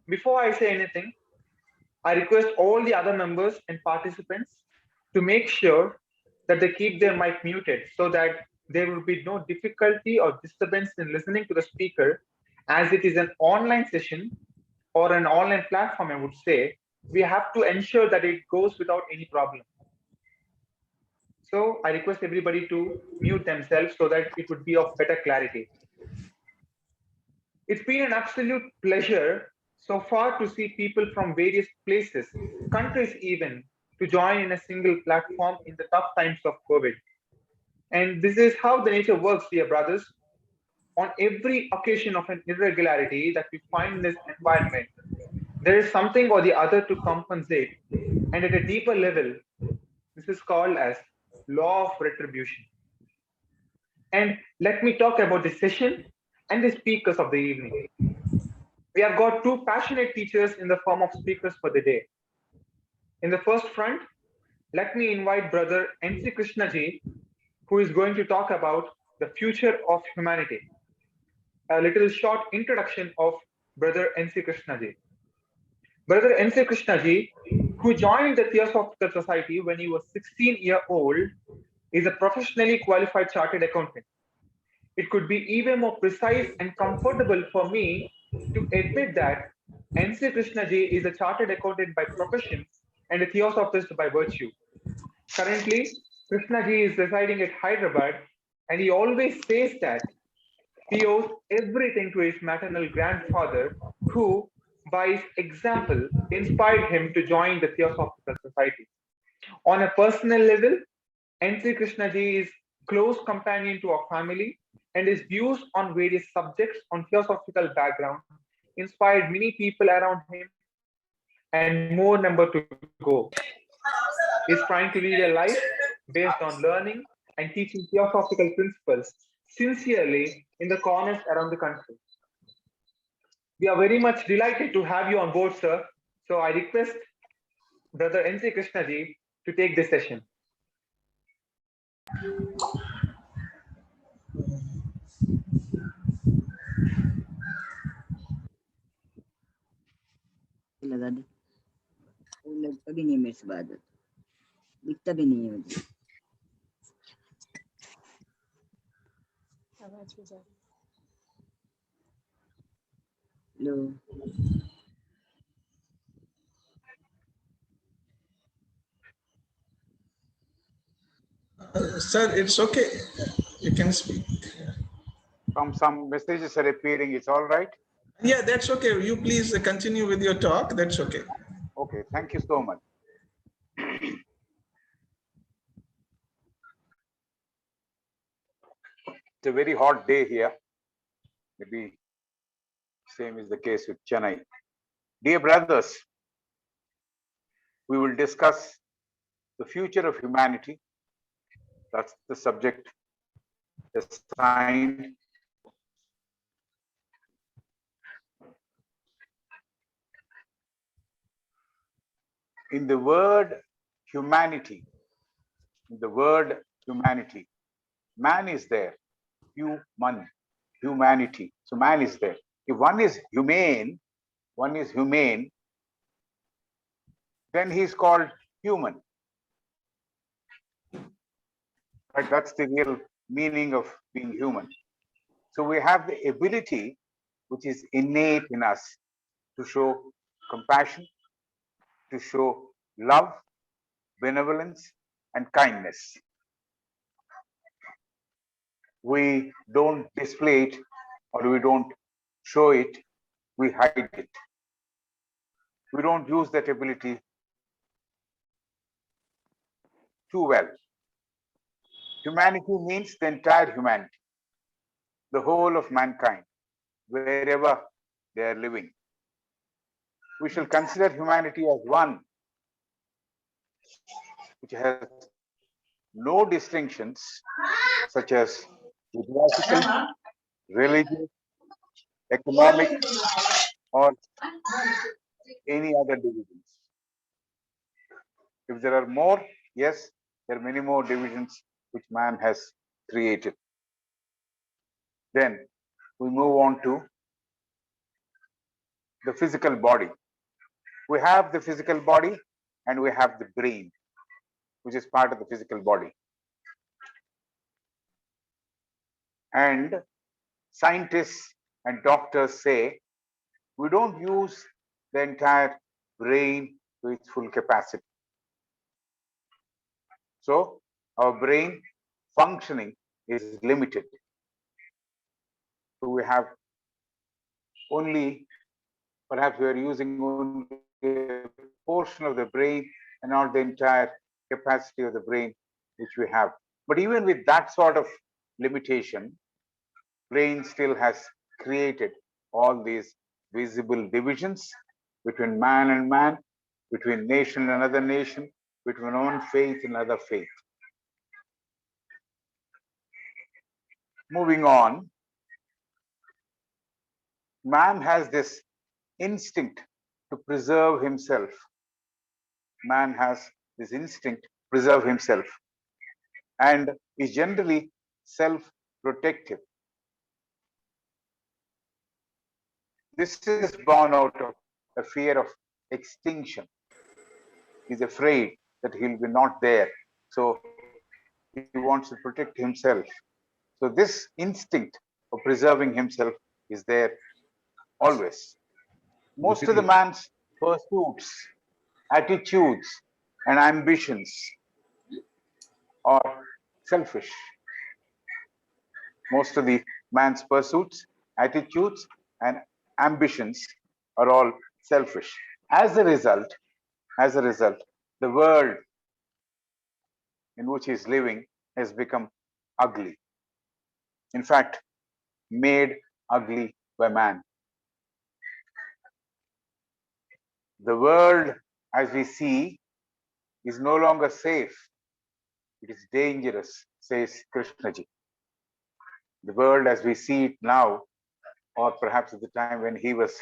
Before I say anything, I request all the other members and participants to make sure that they keep their mic muted so that there will be no difficulty or disturbance in listening to the speaker, as it is an online session or an online platform, I would say. We have to ensure that it goes without any problem. So I request everybody to mute themselves so that it would be of better clarity. It's been an absolute pleasure so far to see people from various places, countries even, to join in a single platform in the tough times of COVID. And this is how the nature works, dear brothers. On every occasion of an irregularity that we find in this environment, there is something or the other to compensate. And at a deeper level, this is called as law of retribution. And let me talk about the session and the speakers of the evening. We have got two passionate teachers in the form of speakers for the day. In the first front, let me invite Brother N.C. Krishnaji, who is going to talk about the future of humanity. A little short introduction of Brother N.C. Krishnaji. Brother N.C. Krishnaji, who joined the Theosophical Society when he was 16-year-old, is a professionally qualified chartered accountant. It could be even more precise and comfortable for me to admit that N.C. Krishnaji is a chartered accountant by profession and a theosophist by virtue. Currently, Krishnaji is residing at Hyderabad, and he always says that he owes everything to his maternal grandfather, who, by his example, inspired him to join the Theosophical Society. On a personal level, N.C. Krishnaji is close companion to our family, and his views on various subjects on theosophical background inspired many people around him, and more number to go. He is trying to lead a life based on learning and teaching theosophical principles sincerely in the corners around the country. We are very much delighted to have you on board, sir. So I request Brother N.C. Krishnaji to take this session. लगा दे कभी नहीं मेरे से बात दिखता भी नहीं है मुझे आवाज भी जा hello Sir, it's okay. You can speak. Some messages are appearing. It's all right? Yeah, that's okay. You please continue with your talk. That's okay. Okay, thank you so much. It's a very hot day here. Maybe same is the case with Chennai. Dear brothers, we will discuss the future of humanity. That's the subject assigned. In the word humanity, man is there. Humanity. So man is there. If one is humane, then he is called human. Right? That's the real meaning of being human. So we have the ability, which is innate in us, to show compassion, to show love, benevolence, and kindness. We don't display it, or we don't show it, we hide it. We don't use that ability too well. Humanity means the entire humanity, the whole of mankind, wherever they are living. We shall consider humanity as one, which has no distinctions such as geographical, religious, economic, or any other divisions. If there are more, yes, there are many more divisions which man has created. Then we move on to the physical body. We have the physical body and we have the brain, which is part of the physical body. And scientists and doctors say we don't use the entire brain to its full capacity. So our brain functioning is limited. So we have only, perhaps we are using only a portion of the brain and not the entire capacity of the brain which we have. But even with that sort of limitation, brain still has created all these visible divisions between man and man, between nation and another nation, between one faith and another faith. Moving on, man has this instinct to preserve himself. Man has this instinct to preserve himself and is generally self-protective. This is born out of a fear of extinction. He's afraid that he'll be not there. So he wants to protect himself. So this instinct of preserving himself is there always. Most of the man's pursuits, attitudes, and ambitions are selfish. Most of the man's pursuits, attitudes, and ambitions are all selfish. As a result, the world in which he is living has become ugly. In fact, made ugly by man. The world as we see is no longer safe. It is dangerous, says Krishnaji. The world as we see it now, or perhaps at the time when he was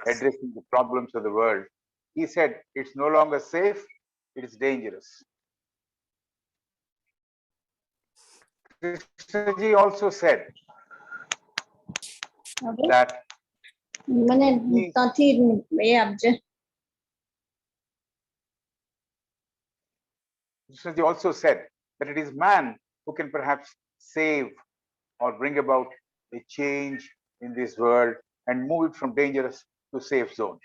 addressing the problems of the world, he said it's no longer safe, it is dangerous. Krishnaji also said that Krishnaji also said that it is man who can perhaps save or bring about a change in this world and move it from dangerous to safe zone.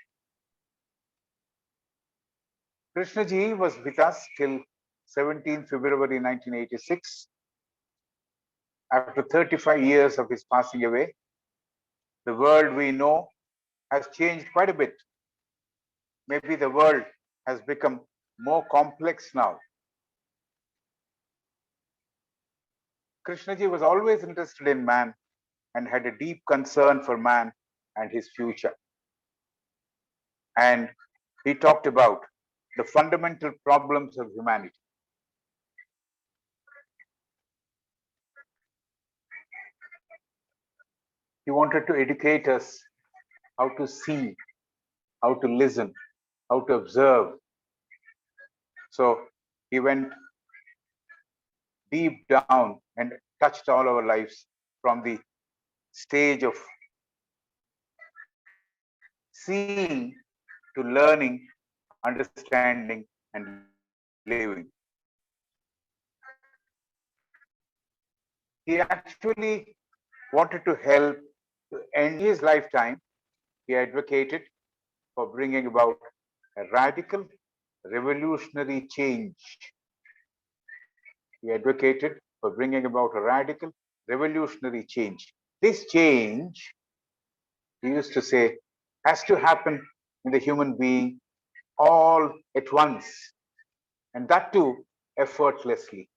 Krishnaji was with us till 17 February 1986. After 35 years of his passing away, the world we know has changed quite a bit. Maybe the world has become more complex now. Krishnaji was always interested in man and had a deep concern for man and his future. And he talked about the fundamental problems of humanity. He wanted to educate us how to see, how to listen, how to observe. So he went deep down and touched all our lives from the stage of seeing to learning, understanding, and living. He actually wanted to help to end his lifetime. He advocated for bringing about a radical, revolutionary change. He advocated for bringing about a radical, revolutionary change. This change, he used to say, has to happen in the human being all at once, and that too effortlessly.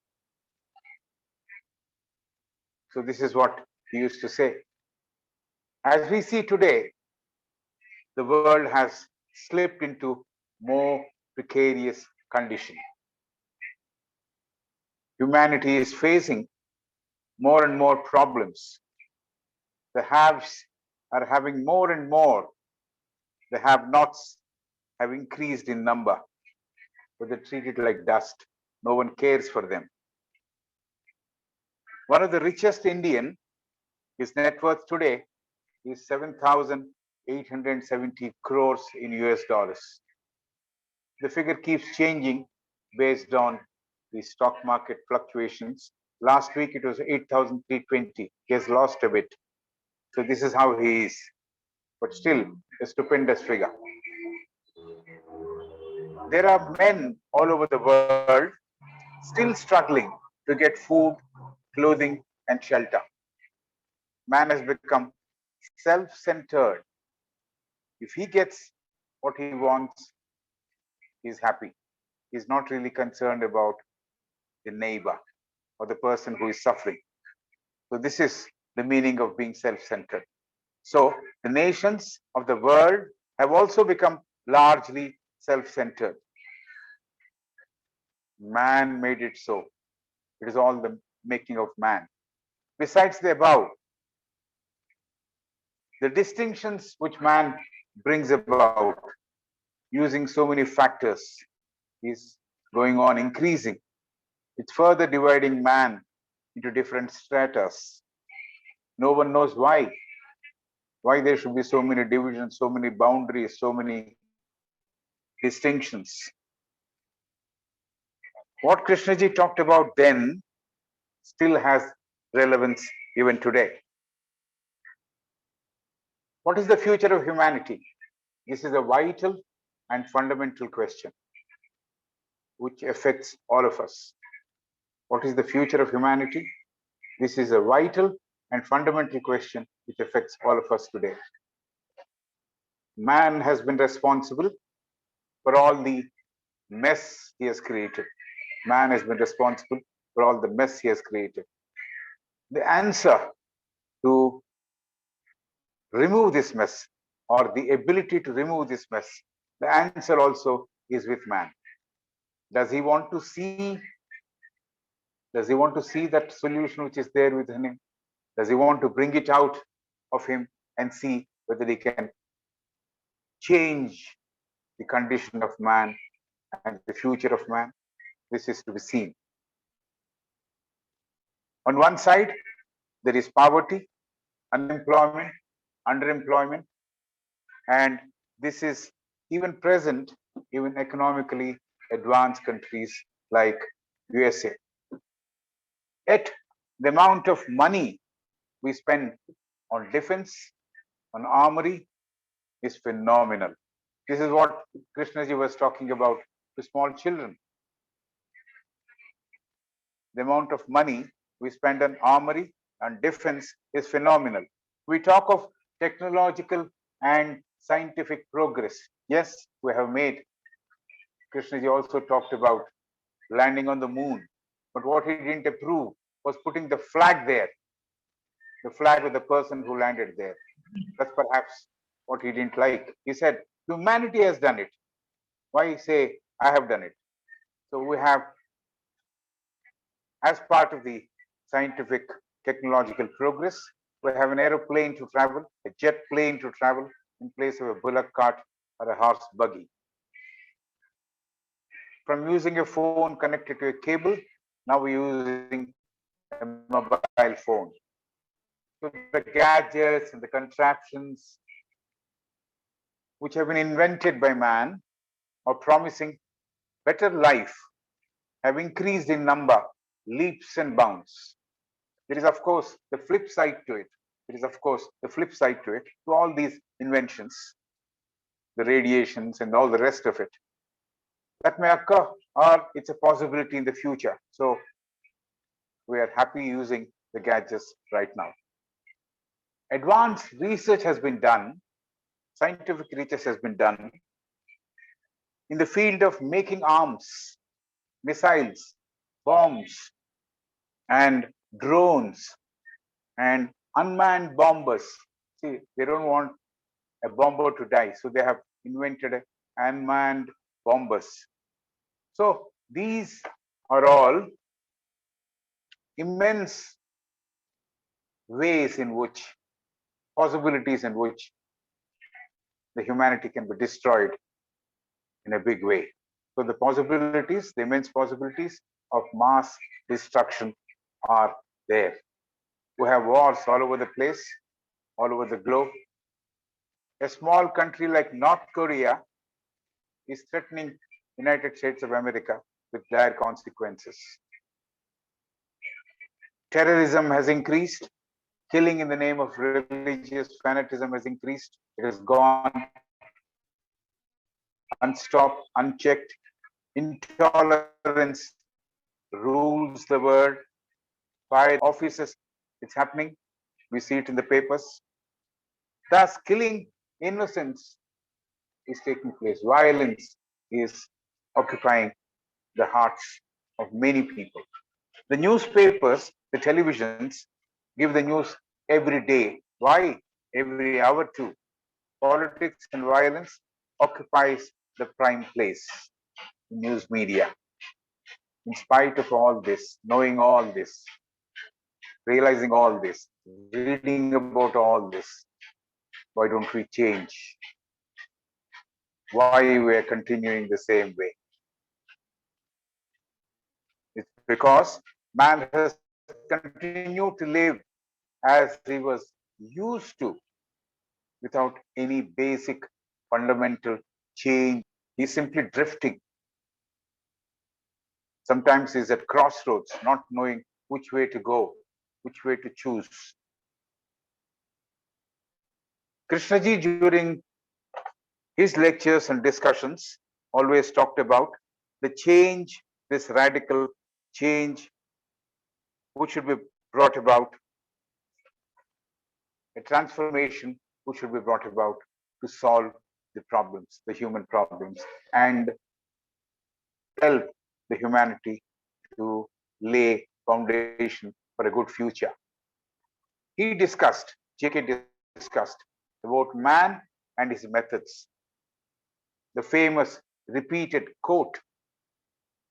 So this is what he used to say. As we see today, the world has slipped into more precarious condition. Humanity is facing more and more problems. The haves are having more and more. The have-nots have increased in number, but they're treated like dust. No one cares for them. One of the richest Indian, his net worth today is 7,000 870 crores in US dollars. The figure keeps changing based on the stock market fluctuations. Last week it was 8,320. He has lost a bit. So this is how he is. But still, a stupendous figure. There are men all over the world still struggling to get food, clothing, and shelter. Man has become self-centered. If he gets what he wants, he's happy. He's not really concerned about the neighbor or the person who is suffering. So this is the meaning of being self-centered. So the nations of the world have also become largely self-centered. Man made it so. It is all the making of man. Besides the above, the distinctions which man brings about using so many factors is going on increasing. It's further dividing man into different stratas. No one knows why there should be so many divisions, so many boundaries, so many distinctions. What Krishnaji talked about then still has relevance even today. What is the future of humanity? This is a vital and fundamental question which affects all of us. What is the future of humanity? This is a vital and fundamental question which affects all of us today. Man has been responsible for all the mess he has created. Man has been responsible for all the mess he has created. The answer to remove this mess, or the ability to remove this mess, the answer also is with man. Does he want to see that solution which is there within him? Does he want to bring it out of him and see whether he can change the condition of man and the future of man? This is to be seen. On one side, there is poverty, unemployment, underemployment, and this is even present in economically advanced countries like USA. Yet the amount of money we spend on defense, on armory is phenomenal. This is what Krishnaji was talking about to small children. The amount of money we spend on armory and defense is phenomenal. We talk of technological and scientific progress. Yes, we have made. Krishnaji also talked about landing on the moon. But what he didn't approve was putting the flag there, the flag of the person who landed there. That's perhaps what he didn't like. He said, humanity has done it. Why say, I have done it? So we have, as part of the scientific technological progress, we have an aeroplane to travel, a jet plane to travel in place of a bullock cart or a horse buggy. From using a phone connected to a cable, now we're using a mobile phone. So the gadgets and the contraptions which have been invented by man or promising better life have increased in number, leaps and bounds. There is, of course, the flip side to it. To all these inventions, the radiations and all the rest of it. That may occur, or it's a possibility in the future. So we are happy using the gadgets right now. Advanced research has been done, scientific research has been done in the field of making arms, missiles, bombs, and drones, and unmanned bombers. See, they don't want a bomber to die, so they have invented unmanned bombers. So these are all immense ways in which, possibilities in which the humanity can be destroyed in a big way. So the possibilities, the immense possibilities of mass destruction are there. We have wars all over the place, all over the globe. A small country like North Korea is threatening United States of America with dire consequences. Terrorism has increased. Killing in the name of religious fanatism has increased. It has gone unstopped, unchecked. Intolerance rules the world. By offices, it's happening. We see it in the papers. Thus, killing innocents is taking place. Violence is occupying the hearts of many people. The newspapers, the televisions give the news every day. Why? Every hour too. Politics and violence occupies the prime place in news media. In spite of all this, knowing all this, realizing all this, reading about all this, why don't we change? Why we are continuing the same way? It's because man has continued to live as he was used to, without any basic fundamental change. He's simply drifting. Sometimes he's at crossroads, not knowing which way to go, which way to choose. Krishnaji, during his lectures and discussions, always talked about the change, this radical change, which should be brought about, a transformation which should be brought about to solve the problems, the human problems, and help the humanity to lay foundation for a good future. He discussed, JK discussed about man and his methods. The famous repeated quote,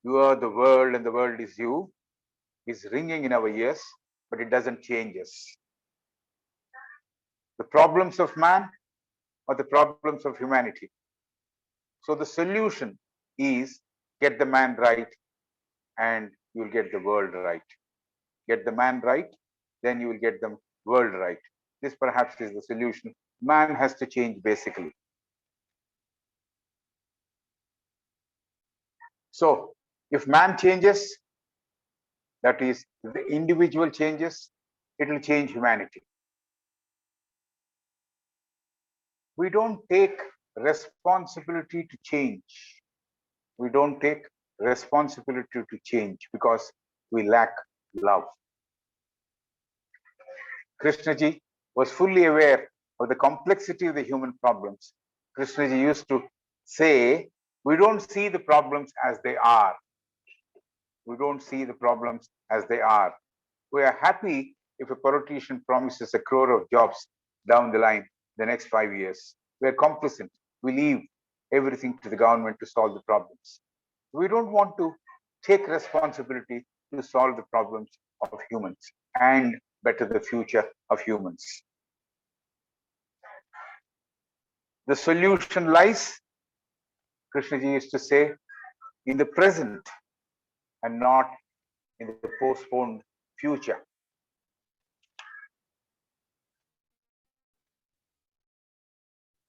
"You are the world and the world is you," is ringing in our ears, but it doesn't change us. The problems of man are the problems of humanity. So the solution is get the man right and you'll get the world right. Get the man right, then you will get the world right. This perhaps is the solution. Man has to change basically. So if man changes, that is, the individual changes, it will change humanity. We don't take responsibility to change. We don't take responsibility to change because we lack love. Krishnaji was fully aware of the complexity of the human problems. Krishnaji used to say, we don't see the problems as they are. We don't see the problems as they are. We are happy if a politician promises 1 crore of jobs down the line, the next 5 years. We are complacent. We leave everything to the government to solve the problems. We don't want to take responsibility to solve the problems of humans and better the future of humans. The solution lies, Krishnaji used to say, in the present and not in the postponed future.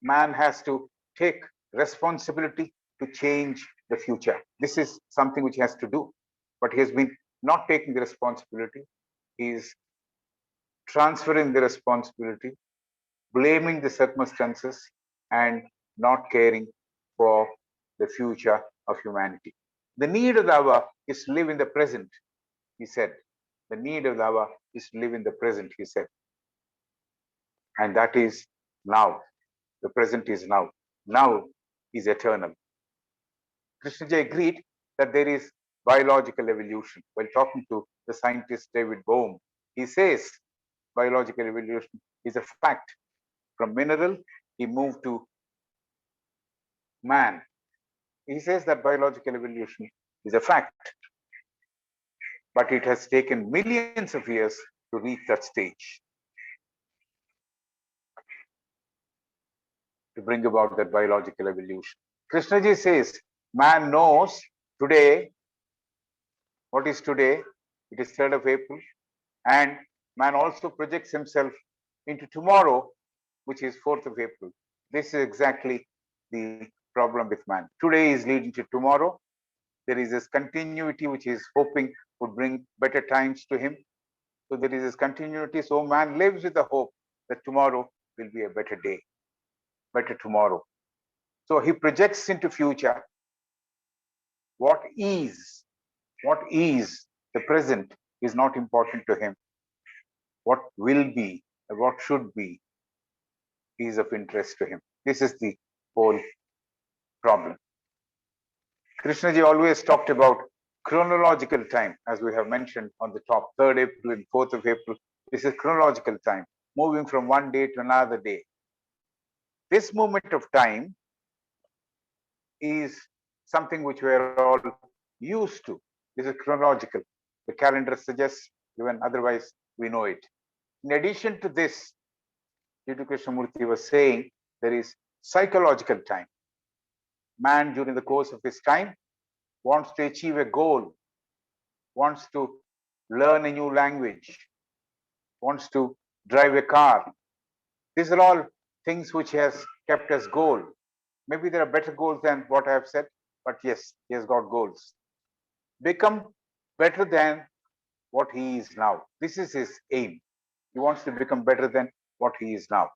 Man has to take responsibility to change the future. This is something which he has to do, but he has been not taking the responsibility. He is transferring the responsibility, blaming the circumstances, and not caring for the future of humanity. The need of the hour is to live in the present, he said. The need of the hour is to live in the present, he said. And that is now. The present is now. Now is eternal. Krishnaji agreed that there is biological evolution. While talking to the scientist David Bohm, he says biological evolution is a fact. From mineral, he moved to man. He says that biological evolution is a fact, but it has taken millions of years to reach that stage, to bring about that biological evolution. Krishnaji says, man knows today, what is today? It is 3rd of April, and man also projects himself into tomorrow, which is 4th of April. This is exactly the problem with man. Today is leading to tomorrow. There is this continuity which he is hoping would bring better times to him. So there is this continuity. So man lives with the hope that tomorrow will be a better day, better tomorrow. So he projects into future what is the present is not important to him. What will be and what should be is of interest to him. This is the whole problem. Krishnaji always talked about chronological time, as we have mentioned on the top, 3rd April and 4th of April. This is chronological time, moving from one day to another day. This moment of time is something which we are all used to. This is chronological. The calendar suggests, even otherwise we know it. In addition to this, Jiddu Krishnamurti was saying there is psychological time. Man, during the course of his time, wants to achieve a goal, wants to learn a new language, wants to drive a car. These are all things which he has kept as goal. Maybe there are better goals than what I have said, but yes, he has got goals. Become better than what he is now. This is his aim. He wants to become better than what he is now.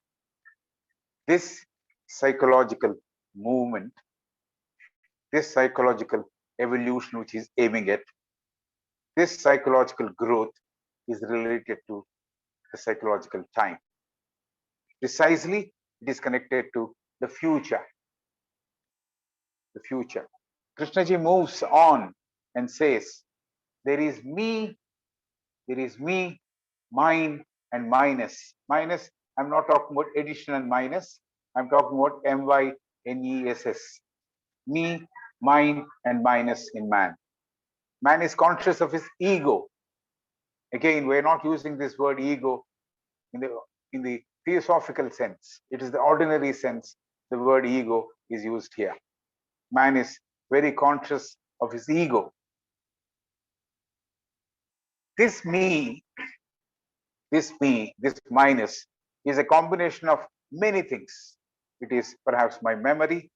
This psychological movement, this psychological evolution which he's aiming at, this psychological growth is related to the psychological time. Precisely, it is connected to the future. The future. Krishnaji moves on and says, there is me, mine, and minus. Minus, I'm not talking about addition and minus. I'm talking about MYNESS. Me, mine, and minus in man. Man is conscious of his ego. Again, we're not using this word ego in the theosophical sense. It is the ordinary sense. The word ego is used here. Man is very conscious of his ego. This me, this minus is a combination of many things. It is perhaps my memory,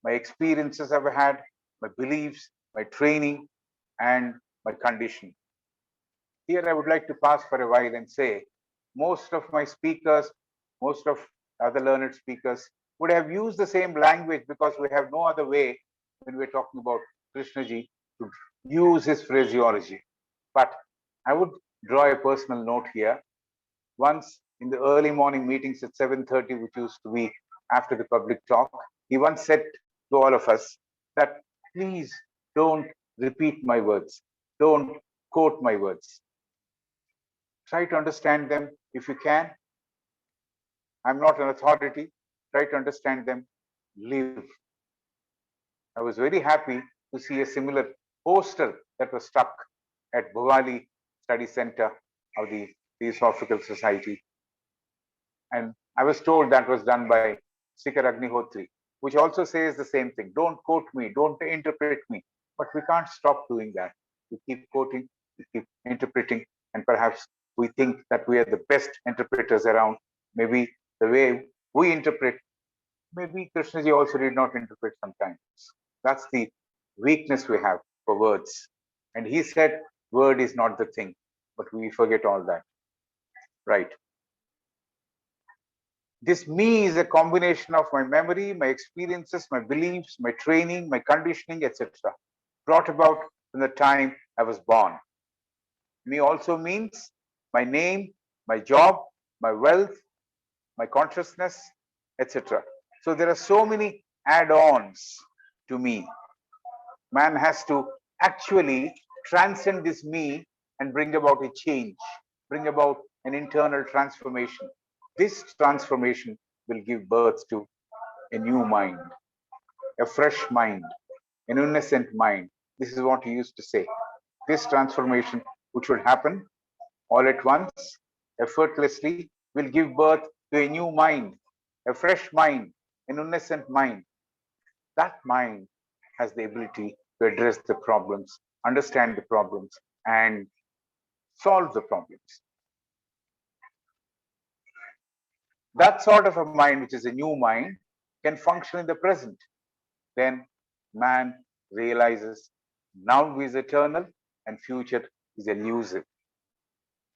my experiences I've had, my beliefs, my training, and my condition. Here I would like to pause for a while and say, most of my speakers, most of other learned speakers would have used the same language because we have no other way when we're talking about Krishnaji to use his phraseology. But I would draw a personal note here. Once in the early morning meetings at 7:30, which used to be after the public talk, he once said to all of us that please don't repeat my words, don't quote my words. Try to understand them if you can. I'm not an authority. Try to understand them, live. I was very happy to see a similar poster that was stuck at Bhavali Study Center of the Theosophical Society. And I was told that was done by Sikar Agnihotri, which also says the same thing. Don't quote me, don't interpret me. But we can't stop doing that. We keep quoting, we keep interpreting, and perhaps we think that we are the best interpreters around. Maybe the way we interpret, maybe Krishnaji also did not interpret sometimes. That's the weakness we have for words. And he said, word is not the thing, but we forget all that. Right. This me is a combination of my memory, my experiences, my beliefs, my training, my conditioning, etc. Brought about from the time I was born. Me also means my name, my job, my wealth, my consciousness, etc. So there are so many add-ons to me. Man has to actually transcend this me and bring about a change, bring about an internal transformation. This transformation will give birth to a new mind, a fresh mind, an innocent mind. This is what he used to say. This transformation, which would happen all at once, effortlessly, will give birth to a new mind, a fresh mind, an innocent mind. That mind has the ability to address the problems, understand the problems, and solve the problems. That sort of a mind, which is a new mind, can function in the present, then man realizes now is eternal and future is elusive.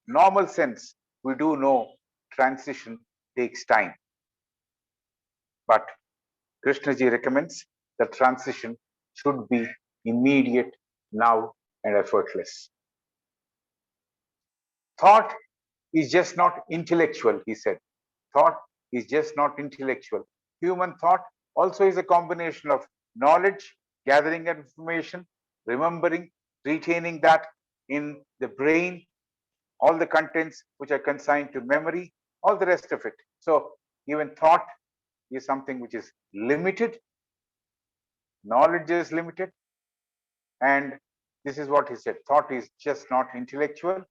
Normal sense, we do know transition takes time. But Krishnaji recommends that transition should be immediate, now, and effortless. Thought is just not intellectual, he said. Thought is just not intellectual. Human thought also is a combination of knowledge, gathering information, remembering, retaining that in the brain, all the contents which are consigned to memory, all the rest of it. So even thought is something which is limited, knowledge is limited, and this is what he said. Thought is just not intellectual.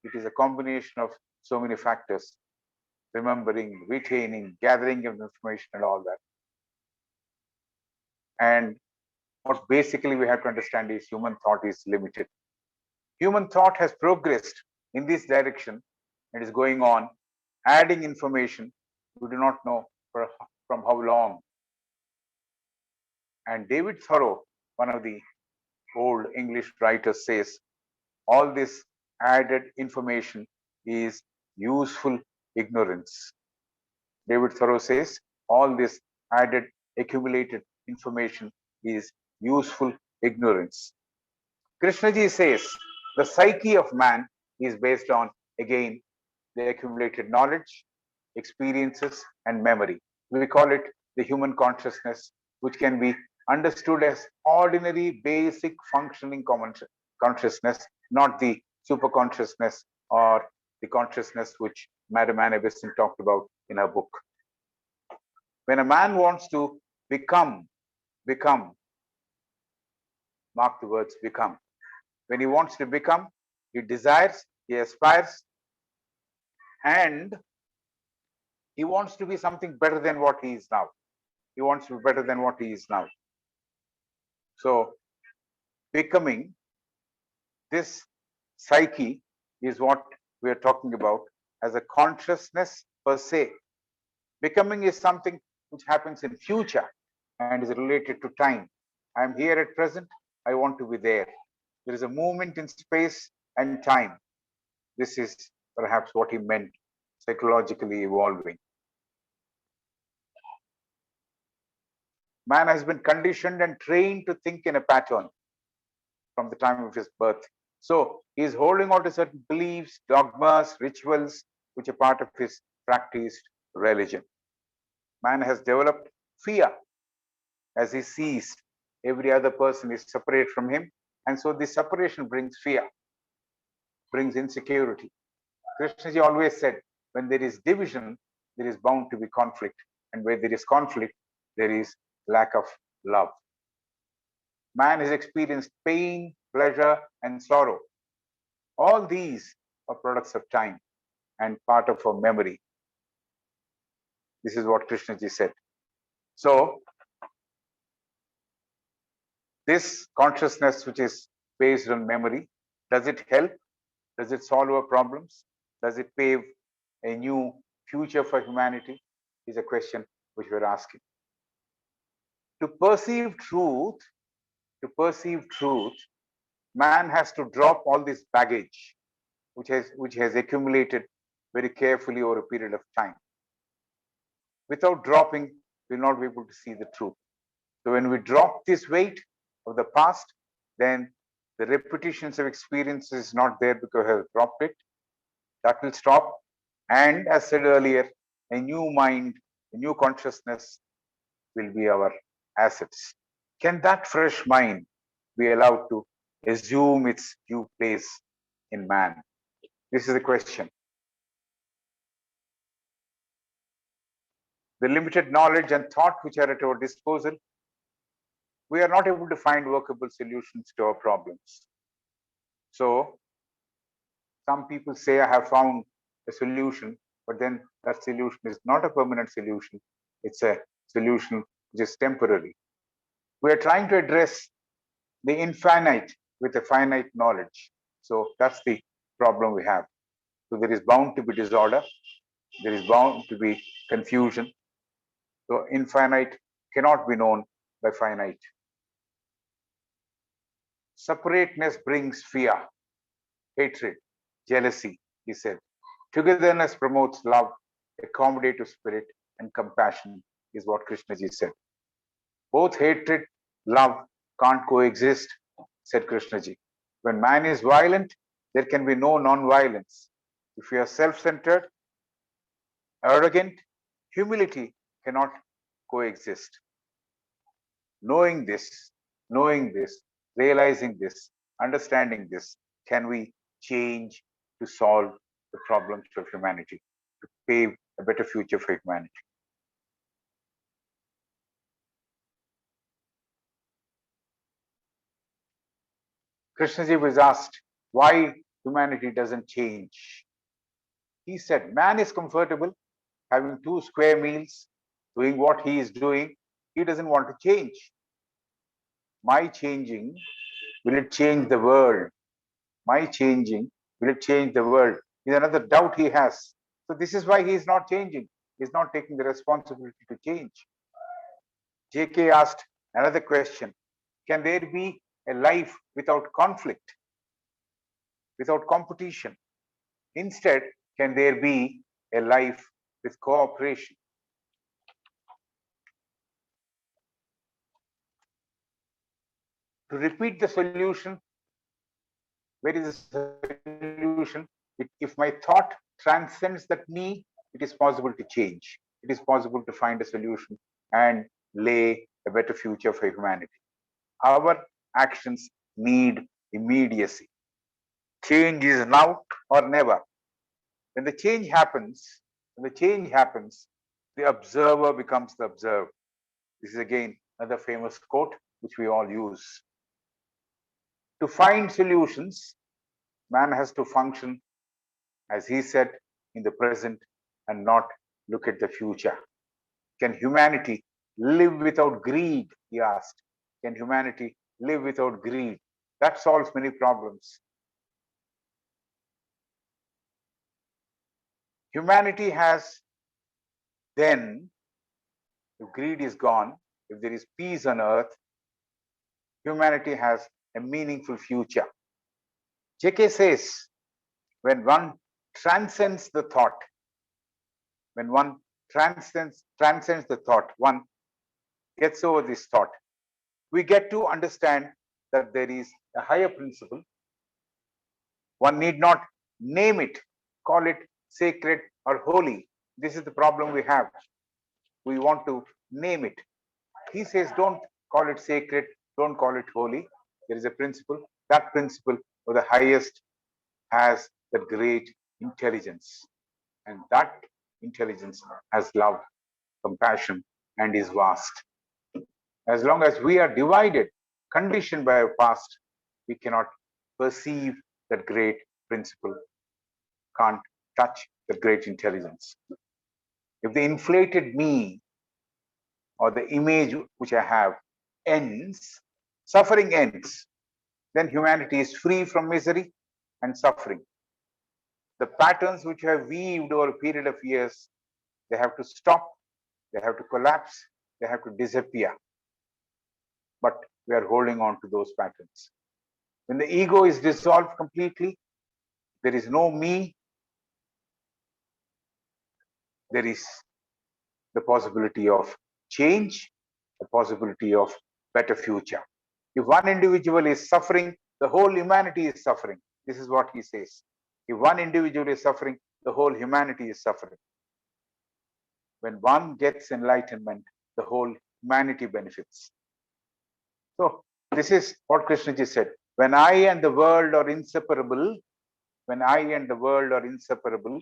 It is a combination of so many factors: remembering, retaining, gathering of information, and all that. And what basically we have to understand is human thought is limited. Human thought has progressed in this direction and is going on, adding information we do not know from how long. And David Thoreau, one of the old English writers, says all this added information is useful ignorance. David Thoreau says all this added accumulated information is useful ignorance. Krishnaji says the psyche of man is based on, again, the accumulated knowledge, experiences, and memory. We call it the human consciousness, which can be understood as ordinary, basic, functioning consciousness, not the super consciousness or the consciousness which Madame Anne Besant talked about in her book. When a man wants to become, mark the words become. When he wants to become, he desires, he aspires, and he wants to be something better than what he is now. He wants to be better than what he is now. So, becoming, this psyche is what we are talking about as a consciousness per se. Becoming is something which happens in future and is related to time. I am here at present, I want to be there. There is a movement in space and time. This is perhaps what he meant, psychologically evolving. Man has been conditioned and trained to think in a pattern from the time of his birth. So he is holding on to certain beliefs, dogmas, rituals, which are part of his practiced religion. Man has developed fear as he sees every other person is separate from him. And so this separation brings fear, brings insecurity. Krishnaji always said, when there is division, there is bound to be conflict. And where there is conflict, there is lack of love. Man has experienced pain, pleasure, and sorrow. All these are products of time and part of our memory. This is what Krishnaji said. So, this consciousness which is based on memory, does it help? Does it solve our problems? Does it pave a new future for humanity? Is a question which we're asking. To perceive truth, man has to drop all this baggage which has accumulated very carefully over a period of time. Without dropping, we'll not be able to see the truth. So when we drop this weight of the past, then the repetitions of experiences is not there because we have dropped it. That will stop. And as said earlier, a new mind, a new consciousness will be our assets. Can that fresh mind be allowed to assume its due place in man? This is the question. The limited knowledge and thought which are at our disposal, we are not able to find workable solutions to our problems. So, some people say, I have found a solution, but then that solution is not a permanent solution. It's a solution which is temporary. We are trying to address the infinite with a finite knowledge. So that's the problem we have. So there is bound to be disorder. There is bound to be confusion. So infinite cannot be known by finite. Separateness brings fear, hatred, jealousy, he said. Togetherness promotes love, accommodative spirit, and compassion, is what Krishnaji said. Both hatred, love can't coexist, said Krishnaji. When man is violent, there can be no non-violence. If you are self-centered, arrogant, humility cannot coexist. Knowing this, realizing this, understanding this, can we change to solve the problems of humanity, to pave a better future for humanity? Krishnaji was asked why humanity doesn't change. He said, man is comfortable having 2 square meals, doing what he is doing. He doesn't want to change. My changing, will it change the world? My changing, will it change the world? Is another doubt he has. So this is why he is not changing. He is not taking the responsibility to change. JK asked another question. Can there be a life without conflict, without competition? Instead, can there be a life with cooperation? To repeat the solution, where is the solution? If my thought transcends that need, it is possible to change. It is possible to find a solution and lay a better future for humanity. Our actions need immediacy. Change is now or never. When the change happens, the observer becomes the observed. This is again another famous quote which we all use. To find solutions, man has to function, as he said, in the present and not look at the future. Can humanity live without greed? He asked. Can humanity live without greed? That solves many problems. Humanity has then, if greed is gone, if there is peace on earth, humanity has a meaningful future. JK says, when one transcends the thought, when one transcends the thought, one gets over this thought, we get to understand that there is a higher principle. One need not name it, call it sacred or holy. This is the problem we have. We want to name it. He says, don't call it sacred, don't call it holy. There is a principle. That principle of the highest has the great intelligence. And that intelligence has love, compassion, and is vast. As long as we are divided, conditioned by our past, we cannot perceive that great principle, can't touch the great intelligence. If the inflated me or the image which I have ends, suffering ends, then humanity is free from misery and suffering. The patterns which have weaved over a period of years, they have to stop, they have to collapse, they have to disappear. But we are holding on to those patterns. When the ego is dissolved completely, there is no me, there is the possibility of change, the possibility of better future. If one individual is suffering, the whole humanity is suffering. This is what he says. If one individual is suffering, the whole humanity is suffering. When one gets enlightenment, the whole humanity benefits. So this is what Krishnaji said. When I and the world are inseparable, when I and the world are inseparable,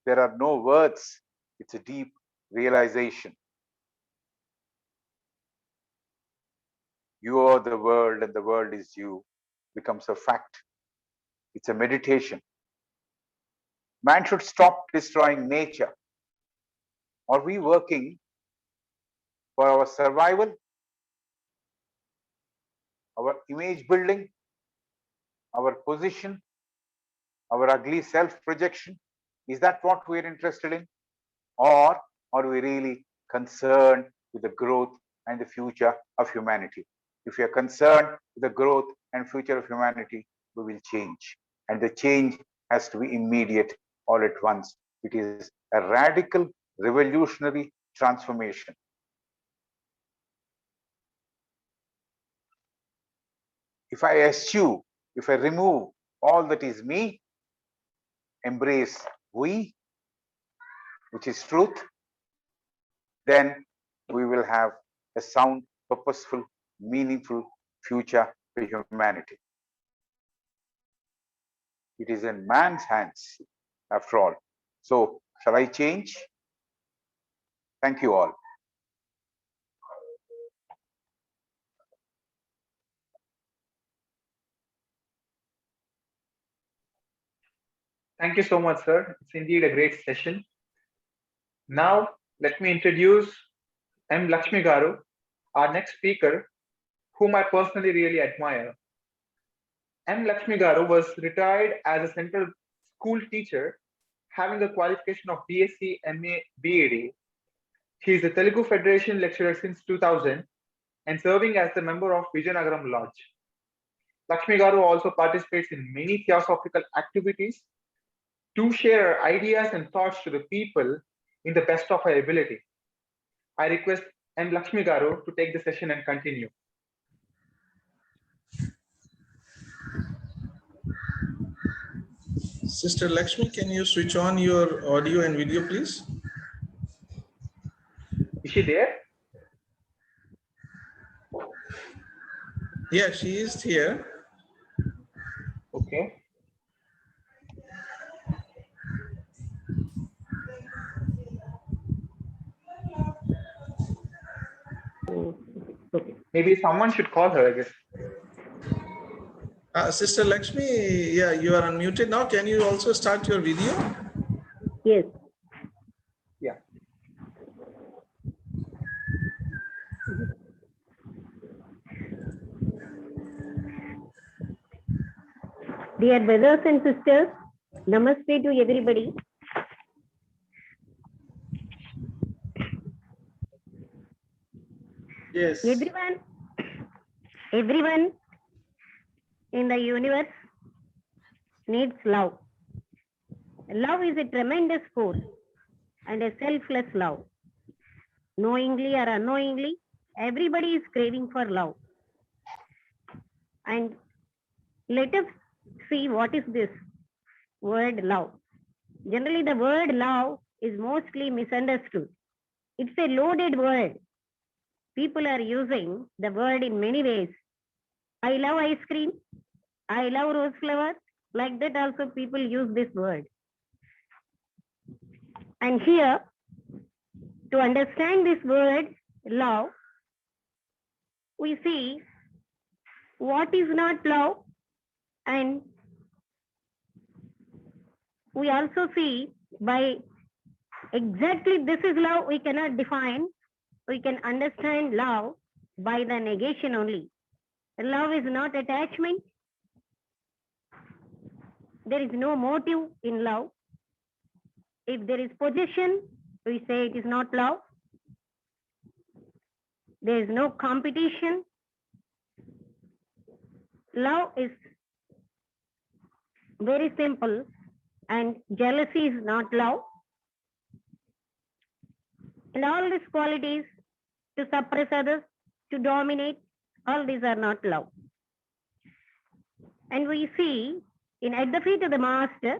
there are no words. It's a deep realization. You are the world and the world is you becomes a fact. It's a meditation. Man should stop destroying nature. Are we working for our survival, our image building, our position, our ugly self-projection? Is that what we're interested in? Or are we really concerned with the growth and the future of humanity. If we are concerned with the growth and future of humanity, we will change. And the change has to be immediate all at once. It is a radical, revolutionary transformation. If I eschew, if I remove all that is me, embrace we, which is truth, then we will have a sound, purposeful, meaningful future for humanity. It is in man's hands, after all. So, shall I change? Thank you all. Thank you so much, sir. It's indeed a great session. Now, let me introduce M. Lakshmi Garu, our next speaker, whom I personally really admire. M. Lakshmi Garu was retired as a central school teacher, having the qualification of BSc, MA, BAd. He is a Telugu Federation lecturer since 2000 and serving as the member of Vijayanagaram Lodge. Lakshmi Garu also participates in many theosophical activities to share ideas and thoughts to the people in the best of her ability. I request M. Lakshmi Garu to take the session and continue. Sister Lakshmi, can you switch on your audio and video, please? Is she there? Yeah, she is here. Okay. Okay. Maybe someone should call her, I guess. Sister Lakshmi, yeah, you are unmuted now. Can you also start your video? Yes. Yeah. Dear brothers and sisters, namaste to everybody. Yes. Everyone in the universe needs love. Love is a tremendous force and a selfless love. Knowingly or unknowingly, everybody is craving for love. And let us see what is this word love. Generally, the word love is mostly misunderstood. It's a loaded word. People are using the word in many ways. I love ice cream. I love rose flower. Like that also people use this word. And here, to understand this word love, we see what is not love, and we also see by exactly this is love we cannot define. We can understand love by the negation only. Love is not attachment. There is no motive in love. If there is possession, we say it is not love. There is no competition. Love is very simple, and jealousy is not love. And all these qualities, to suppress others, to dominate, all these are not love. And we see at the feet of the Master,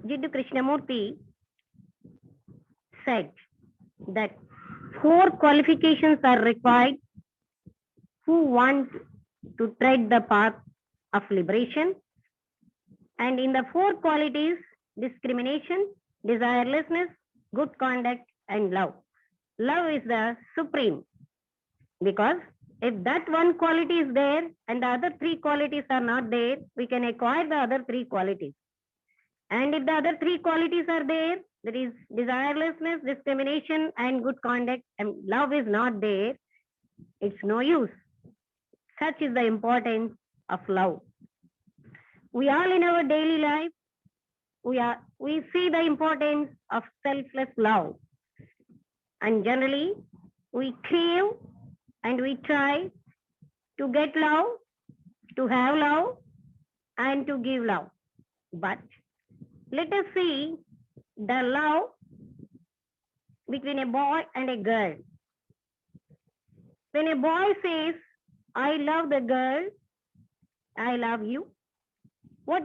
Jiddu Krishnamurti said that 4 qualifications are required who want to tread the path of liberation. And in the 4 qualities, discrimination, desirelessness, good conduct, and love. Love is the supreme, because if that one quality is there and the other 3 qualities are not there, we can acquire the other 3 qualities. And if the other 3 qualities are there, that is desirelessness, discrimination, and good conduct, and love is not there, it's no use. Such is the importance of love. We all in our daily life, we see the importance of selfless love. And generally, we crave and we try to get love, to have love, and to give love. But let us see the love between a boy and a girl. When a boy says, I love the girl, I love you, what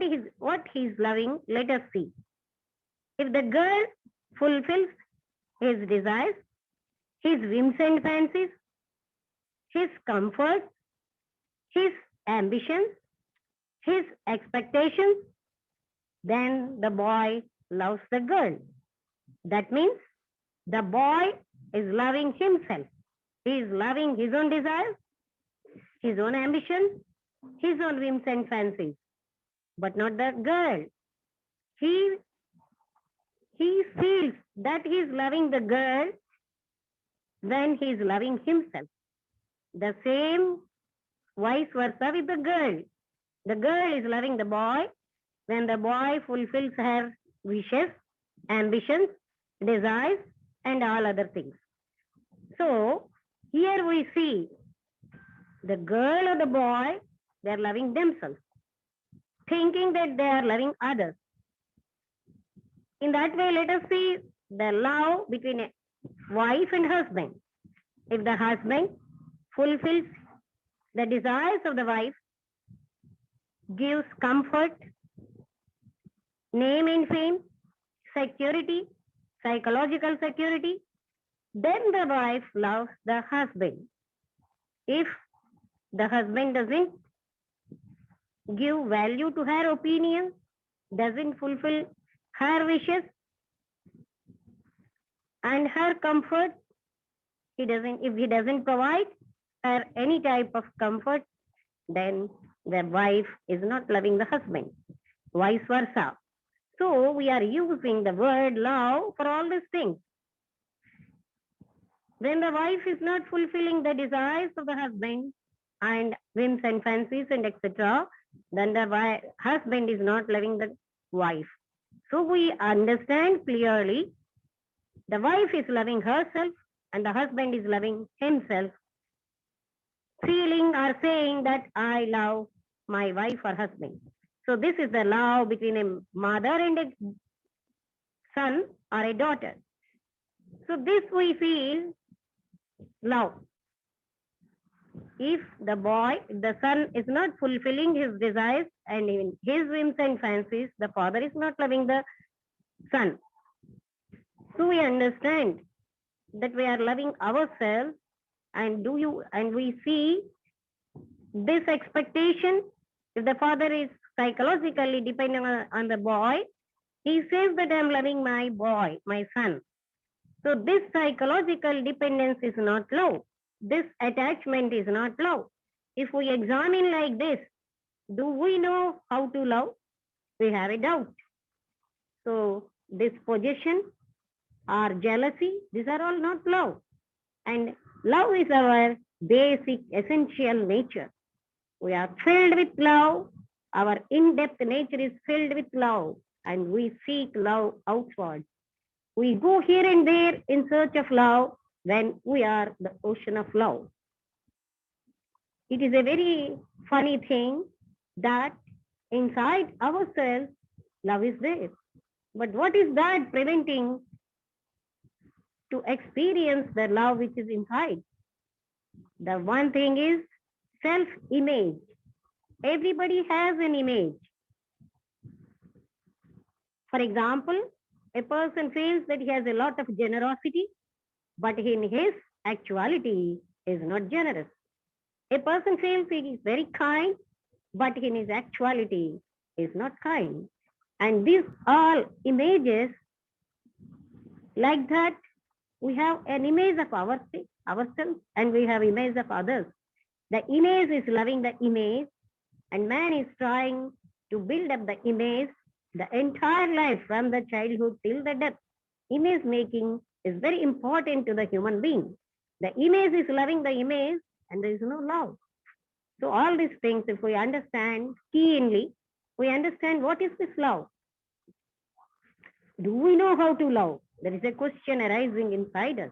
he's loving, let us see. If the girl fulfills his desires, his whims and fancies, his comfort, his ambitions, his expectations, then the boy loves the girl. That means the boy is loving himself. He is loving his own desires, his own ambitions, his own whims and fancies, but not the girl. He feels that he is loving the girl when he is loving himself. The same vice versa with the girl. The girl is loving the boy when the boy fulfills her wishes, ambitions, desires, and all other things. So here we see the girl or the boy, they are loving themselves, thinking that they are loving others. In that way, let us see the love between a wife and husband. If the husband fulfills the desires of the wife, gives comfort, name and fame, security, psychological security, then the wife loves the husband. If the husband doesn't give value to her opinion, doesn't fulfill her wishes and her comfort, if he doesn't provide her any type of comfort, then the wife is not loving the husband, vice versa. So we are using the word love for all these things. When the wife is not fulfilling the desires of the husband and whims and fancies and etc., then the husband is not loving the wife. So we understand clearly the wife is loving herself and the husband is loving himself, feeling or saying that I love my wife or husband. So this is the love between a mother and a son or a daughter. So this we feel love. If the son is not fulfilling his desires and even his whims and fancies, the father is not loving the son. So we understand that we are loving ourselves, and we see this expectation. If the father is psychologically depending on the boy, he says that I am loving my boy, my son. So this psychological dependence is not love. This attachment is not love. If we examine like this, do we know how to love? We have a doubt. So this possession or jealousy, these are all not love. And love is our basic, essential nature. We are filled with love. Our in-depth nature is filled with love, and we seek love outward. We go here and there in search of love when we are the ocean of love. It is a very funny thing that inside ourselves, love is there. But what is that preventing to experience the love which is inside? The one thing is self-image. Everybody has an image. For example, a person feels that he has a lot of generosity, but in his actuality is not generous. A person feels he is very kind, but in his actuality is not kind. And these all images, like that, we have an image of ourselves and we have image of others. The image is loving the image, and man is trying to build up the image the entire life from the childhood till the death. Image making is very important to the human being. The image is loving the image and there is no love. So all these things, if we understand keenly, we understand what is this love. Do we know how to love? There is a question arising inside us.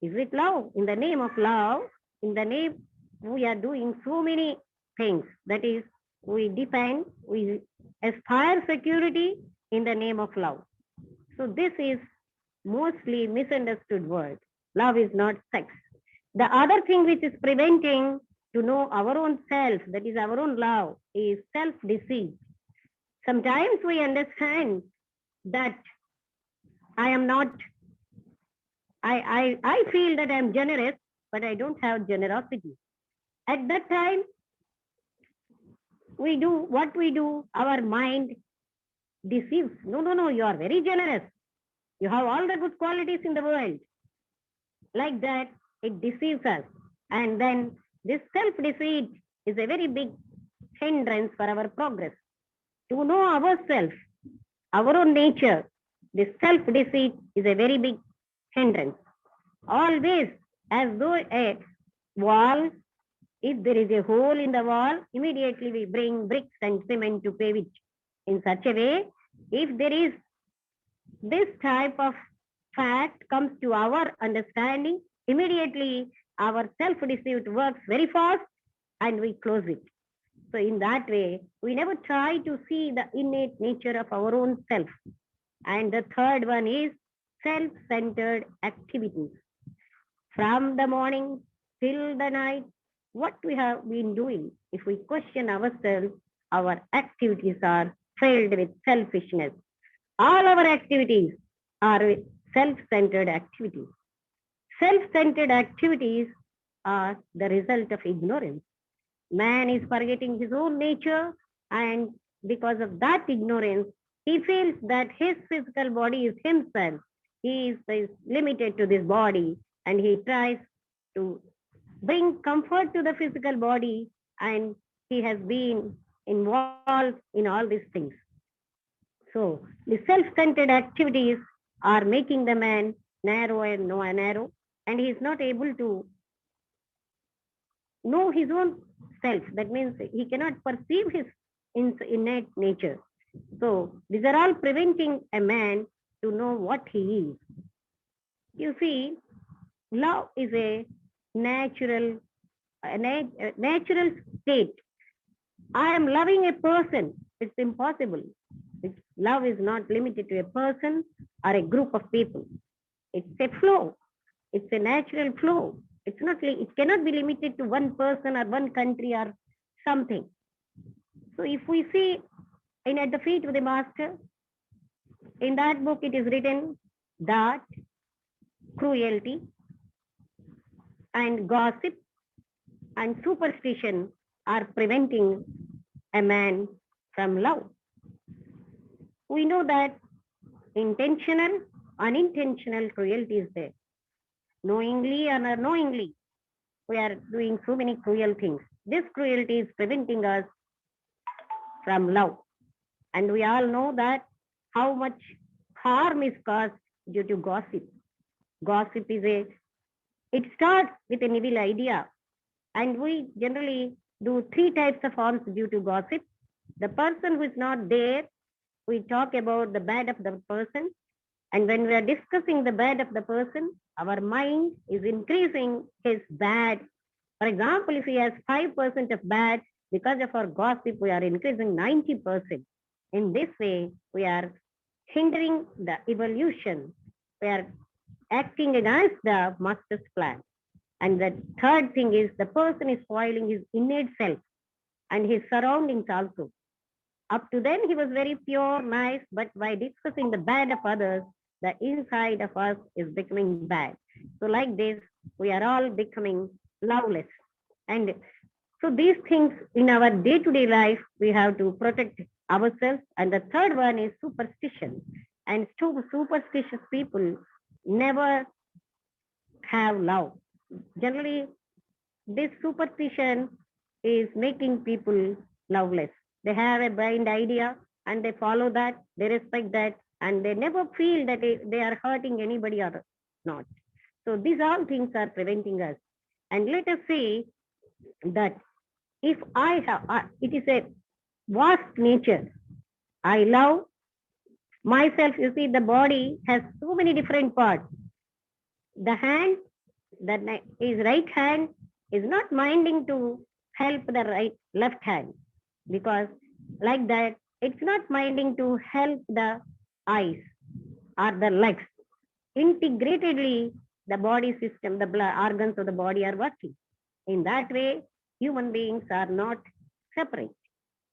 Is it love? In the name of love, in the name, we are doing so many things. That is, we defend, we aspire security in the name of love. So this is mostly misunderstood word. Love is not sex. The other thing which is preventing to know our own self, that is our own love, is self-deceit. Sometimes we understand that I am not, I feel that I am generous, but I don't have generosity. At that time, we do what we do, our mind deceives. No, you are very generous. You have all the good qualities in the world. Like that, it deceives us. And then this self-deceit is a very big hindrance for our progress. To know ourselves, our own nature, this self-deceit is a very big hindrance. Always, as though a wall, if there is a hole in the wall, immediately we bring bricks and cement to pave it. In such a way, if there is this type of fact comes to our understanding, immediately our self-deceit works very fast and we close it. So in that way, we never try to see the innate nature of our own self. And the third one is self-centered activities. From the morning till the night, what we have been doing, if we question ourselves, our activities are filled with selfishness. All our activities are self-centered activities. Self-centered activities are the result of ignorance. Man is forgetting his own nature, and because of that ignorance, he feels that his physical body is himself. He is limited to this body, and he tries to bring comfort to the physical body, and he has been involved in all these things. So the self-centered activities are making the man narrow and narrow, and he is not able to know his own self. That means he cannot perceive his innate nature. So these are all preventing a man to know what he is. You see, love is a natural state. I am loving a person. It's impossible. Love is not limited to a person or a group of people. It's a flow. It's a natural flow. It's not. It cannot be limited to one person or one country or something. So if we see in At the Feet of the Master, in that book it is written that cruelty and gossip and superstition are preventing a man from love. We know that intentional, unintentional cruelty is there. Knowingly or unknowingly, we are doing so many cruel things. This cruelty is preventing us from love. And we all know that how much harm is caused due to gossip. Gossip is it starts with an evil idea. And we generally do 3 types of harms due to gossip. The person who is not there, we talk about the bad of the person. And when we are discussing the bad of the person, our mind is increasing his bad. For example, if he has 5% of bad, because of our gossip, we are increasing 90%. In this way, we are hindering the evolution. We are acting against the master's plan. And the third thing is the person is spoiling his innate self and his surroundings also. Up to then, he was very pure, nice, but by discussing the bad of others, the inside of us is becoming bad. So like this, we are all becoming loveless. And so these things in our day-to-day life, we have to protect ourselves. And the third one is superstition. And superstitious people never have love. Generally, this superstition is making people loveless. They have a blind idea and they follow that, they respect that, and they never feel that they are hurting anybody or not. So these all things are preventing us. And let us say that if I have, it is a vast nature. I love myself. You see, the body has so many different parts. The hand his right hand is not minding to help the left hand, because like that, it's not minding to help the eyes or the legs. Integratedly, the body system, the blood organs of the body are working. In that way, human beings are not separate.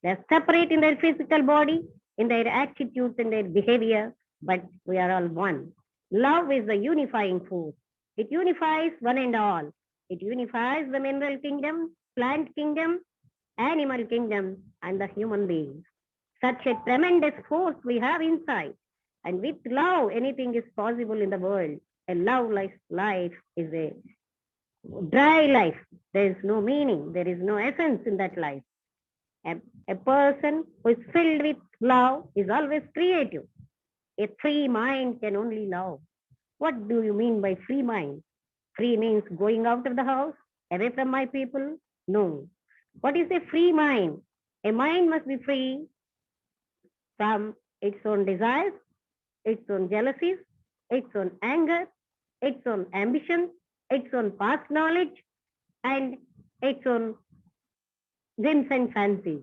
They're separate in their physical body, in their attitudes, in their behavior, but we are all one. Love is the unifying force. It unifies one and all. It unifies the mineral kingdom, plant kingdom, animal kingdom, and the human beings. Such a tremendous force we have inside. And with love, anything is possible in the world. A love life is a dry life. There is no meaning. There is no essence in that life. A person who is filled with love is always creative. A free mind can only love. What do you mean by free mind? Free means going out of the house, away from my people? No. What is a free mind? A mind must be free from its own desires, its own jealousies, its own anger, its own ambition, its own past knowledge, and its own whims and fancies.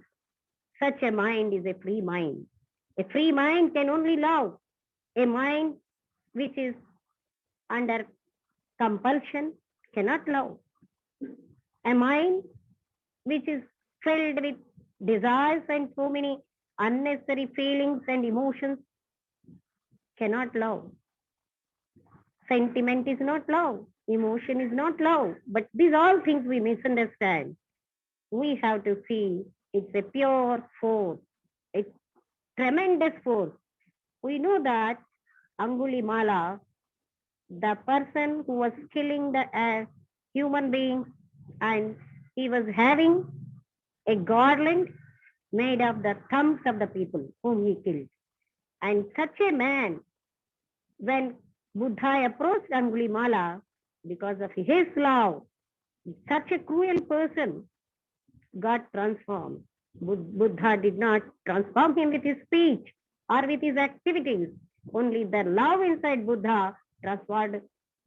Such a mind is a free mind. A free mind can only love. A mind which is under compulsion cannot love. A mind which is filled with desires and so many unnecessary feelings and emotions cannot love. Sentiment is not love. Emotion is not love. But these all things we misunderstand. We have to see it's a pure force. It's tremendous force. We know that Angulimala, the person who was killing the human beings, and he was having a garland made of the thumbs of the people whom he killed. And such a man, when Buddha approached Angulimala, because of his love, such a cruel person got transformed. Buddha did not transform him with his speech or with his activities. Only the love inside Buddha transformed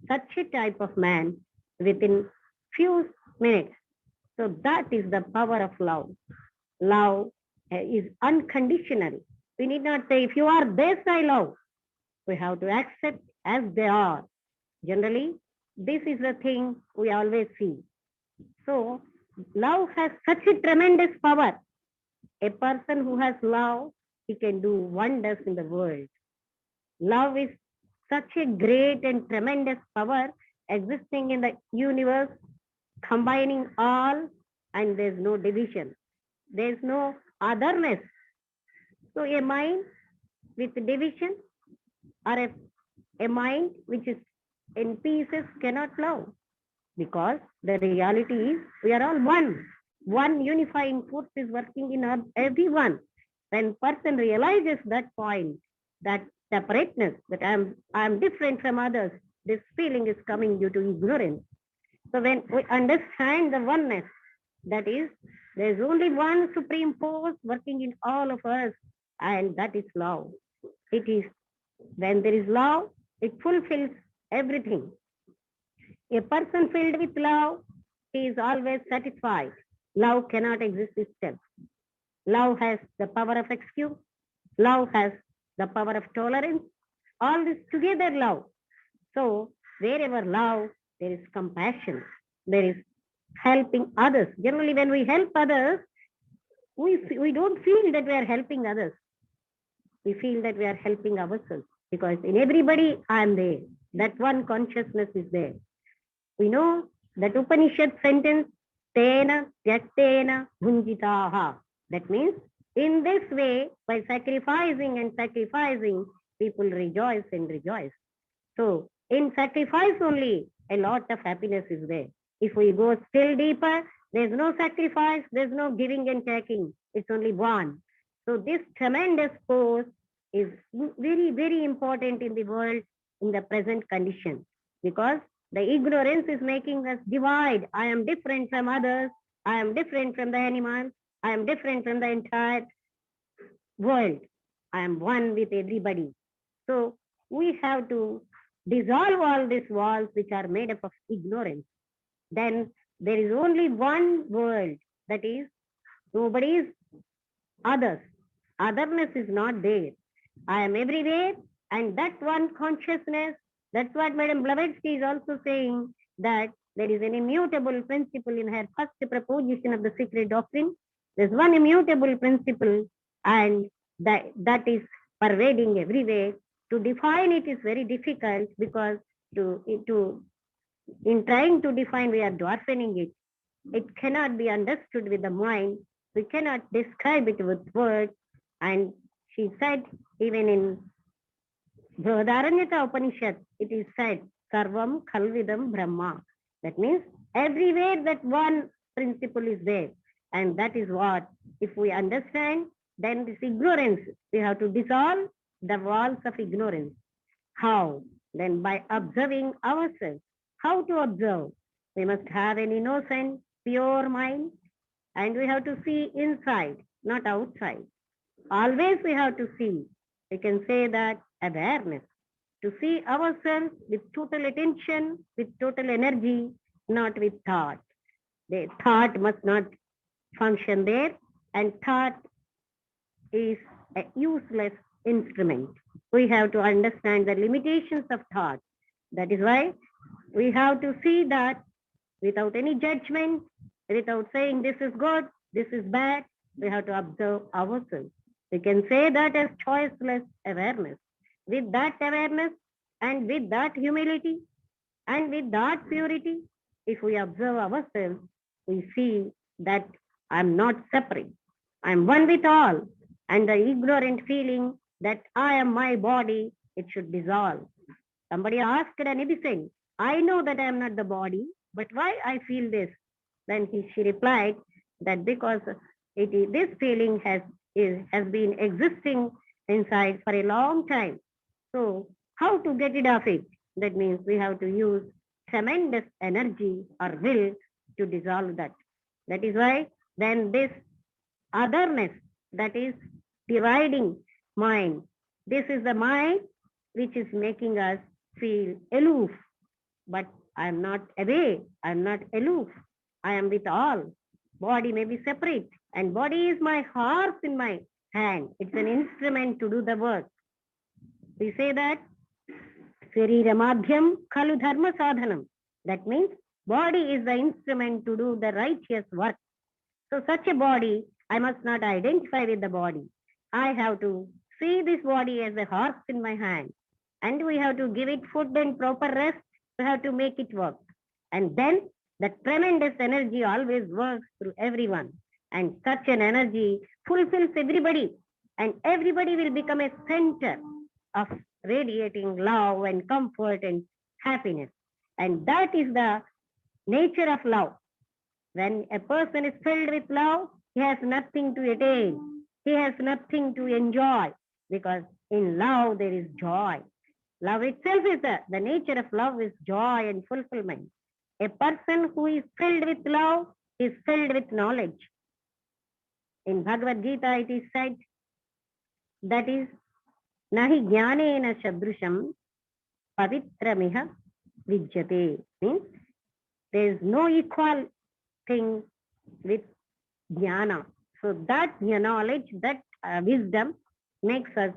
such a type of man within few minutes. So that is the power of love. Love is unconditional. We need not say, if you are this, I love. We have to accept as they are. Generally, this is the thing we always see. So love has such a tremendous power. A person who has love, he can do wonders in the world. Love is such a great and tremendous power existing in the universe, combining all, and there's no division. There's no otherness. So a mind with division or a mind which is in pieces cannot love, because the reality is we are all one. One unifying force is working in everyone. When person realizes that point, that separateness, that I am different from others, this feeling is coming due to ignorance. So when we understand the oneness, that is, there is only one supreme force working in all of us, and that is love. It is when there is love, it fulfills everything. A person filled with love, he is always satisfied. Love cannot exist itself. Love has the power of excuse. Love has the power of tolerance. All this together love. So wherever love, there is compassion. There is helping others. Generally, when we help others, we don't feel that we are helping others. We feel that we are helping ourselves, because in everybody I am there. That one consciousness is there. We know that Upanishad sentence, Tena Tyaktena Bhunjitaha. That means in this way, by sacrificing and sacrificing, people rejoice and rejoice. So in sacrifice only, a lot of happiness is there. If we go still deeper, there's no sacrifice, there's no giving and taking. It's only one. So this tremendous force is very, very important in the world in the present condition, because the ignorance is making us divide. I am different from others. I am different from the animals. I am different from the entire world. I am one with everybody. So we have to dissolve all these walls which are made up of ignorance, then there is only one world, that is, nobody is others. Otherness is not there. I am everywhere, and that one consciousness, that's what Madam Blavatsky is also saying, that there is an immutable principle in her first proposition of the secret doctrine. There's one immutable principle, and that is pervading everywhere. To define it is very difficult, because in trying to define, we are dwarfing it. It cannot be understood with the mind. We cannot describe it with words. And she said, even in Brihadaranyaka Upanishad, it is said, Sarvam Khalvidam Brahma. That means everywhere that one principle is there. And that is what, if we understand, then this ignorance, we have to dissolve the walls of ignorance. How? Then by observing ourselves. How to observe? We must have an innocent, pure mind, and we have to see inside, not outside. Always we have to see. We can say that awareness, to see ourselves with total attention, with total energy, not with thought. The thought must not function there, and thought is a useless instrument. We have to understand the limitations of thought. That is why we have to see that without any judgment, without saying this is good, this is bad, we have to observe ourselves. We can say that as choiceless awareness. With that awareness and with that humility and with that purity, if we observe ourselves, we see that I'm not separate. I'm one with all. And the ignorant feeling that I am my body, it should dissolve. Somebody asked an Ibsen, I know that I am not the body, but why I feel this? Then she replied that because this feeling has been existing inside for a long time. So how to get rid of it? That means we have to use tremendous energy or will to dissolve that. That is why then this otherness, that is dividing mind, this is the mind which is making us feel aloof. But I am not away, I am not aloof. I am with all. Body may be separate, and body is my horse in my hand. It's an instrument to do the work. We say that Sarira Madhyam Khalu Dharma Sadhanam. That means body is the instrument to do the righteous work. So such a body, I must not identify with the body. I have to see this body as a horse in my hand, and we have to give it food and proper rest. We have to make it work. And then that tremendous energy always works through everyone. And such an energy fulfills everybody. And everybody will become a center of radiating love and comfort and happiness. And that is the nature of love. When a person is filled with love, he has nothing to attain. He has nothing to enjoy, because in love there is joy. Love itself is the nature of love is joy and fulfillment. A person who is filled with love is filled with knowledge. In Bhagavad Gita it is said, that is, nahi jnanena shadrusham pavitramiha vijyate. Means there is no equal thing with jnana. So that knowledge, that wisdom makes us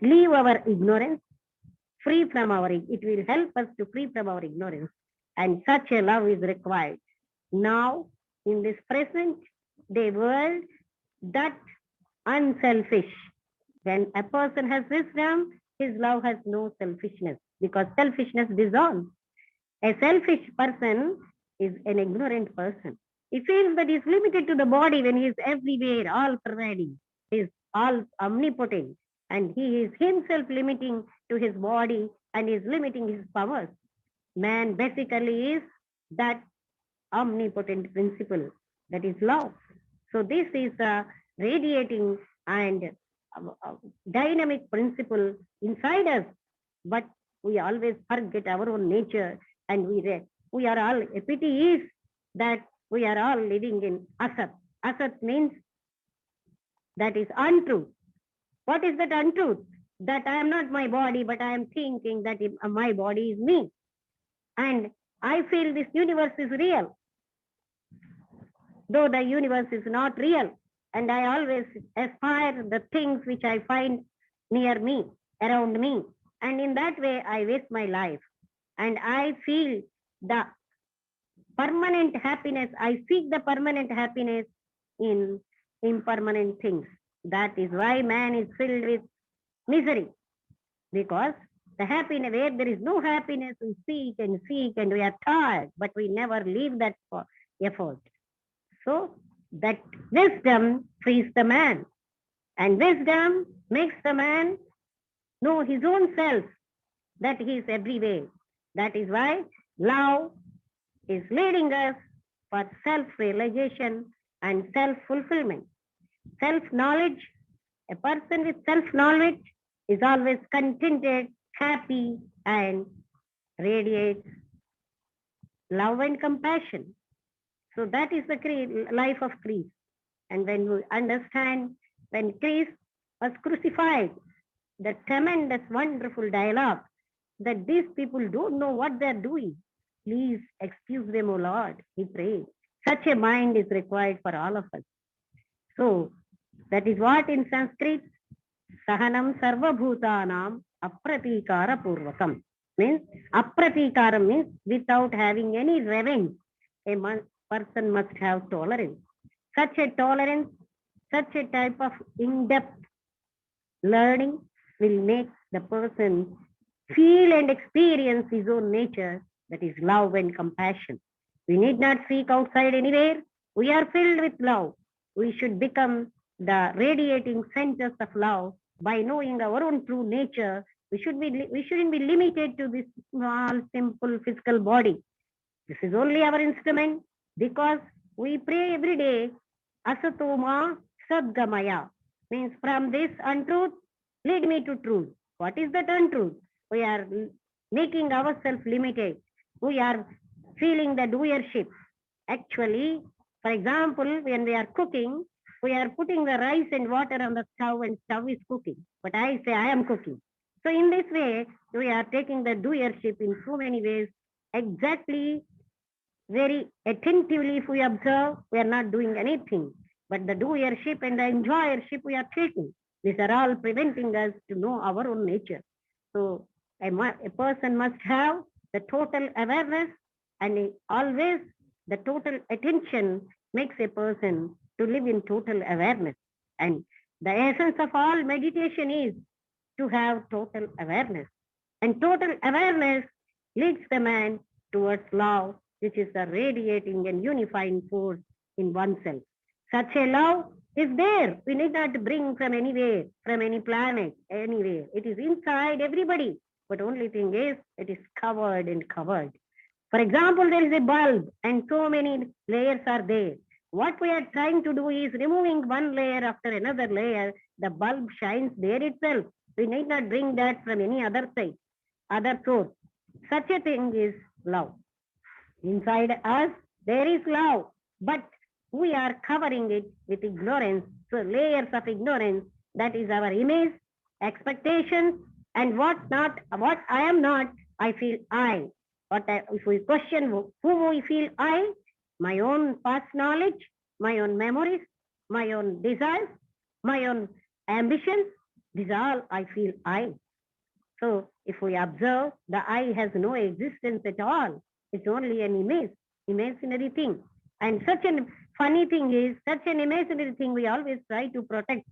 leave our ignorance, free from it will help us to free from our ignorance. And such a love is required. Now, in this present day world, that unselfish, when a person has wisdom, his love has no selfishness, because selfishness dissolves. A selfish person is an ignorant person. He feels that he is limited to the body when he is everywhere, all pervading. He is all omnipotent, and he is himself limiting to his body and is limiting his powers. Man basically is that omnipotent principle, that is love. So this is a radiating and dynamic principle inside us, but we always forget our own nature, and we are all, a pity is that we are all living in asat. Asat means that is untruth. What is that untruth? that I am not my body, but I am thinking that my body is me. And I feel this universe is real, though the universe is not real. And I always aspire the things which I find near me, around me. And in that way, I waste my life. And I feel the permanent happiness. I seek the permanent happiness in impermanent things. That is why man is filled with misery. Because the happiness, where there is no happiness, we seek and we are tired, but we never leave that effort. So that wisdom frees the man, and wisdom makes the man know his own self, that he is everywhere. That is why love is leading us for self-realization and self-fulfillment. Self-knowledge, a person with self-knowledge is always contented, happy, and radiates love and compassion. So that is the life of Christ. And when we understand, when Christ was crucified, the tremendous, wonderful dialogue that these people don't know what they're doing. Please excuse them, O Lord, he prayed. Such a mind is required for all of us. So that is what in Sanskrit, Sahanam Sarva Bhutanam Apratikara Purvakam means. Apratikaram means without having any revenge. A person must have tolerance. Such a tolerance, such a type of in-depth learning will make the person feel and experience his own nature, that is love and compassion. We need not seek outside anywhere. We are filled with love. We should become the radiating centers of love by knowing our own true nature. We shouldn't be limited to this small, simple physical body. This is only our instrument, because we pray every day, Asatoma Sadgamaya, means from this untruth, lead me to truth. What is that untruth? We are making ourselves limited. We are feeling the doership. Actually, for example, when we are cooking, we are putting the rice and water on the stove and stove is cooking. But I say I am cooking. So in this way, we are taking the doership in so many ways. Exactly, very attentively, if we observe, we are not doing anything. But the doership and the enjoyership we are taking. These are all preventing us to know our own nature. So a person must have the total awareness, and always the total attention makes a person to live in total awareness. And the essence of all meditation is to have total awareness. And total awareness leads the man towards love, which is the radiating and unifying force in oneself. Such a love is there. We need not bring from anywhere, from any planet, anywhere. It is inside everybody. But only thing is, it is covered and covered. For example, there is a bulb and so many layers are there. What we are trying to do is removing one layer after another layer. The bulb shines there itself. We need not bring that from any other side, other source. Such a thing is love. Inside us, there is love, but we are covering it with ignorance. So layers of ignorance, that is our image, expectations, and what I am not, I feel I. If we question who we feel I, my own past knowledge, my own memories, my own desires, my own ambitions, these all I feel I. So if we observe, the I has no existence at all. It's only an image, imaginary thing. And such a funny thing is, such an imaginary thing we always try to protect.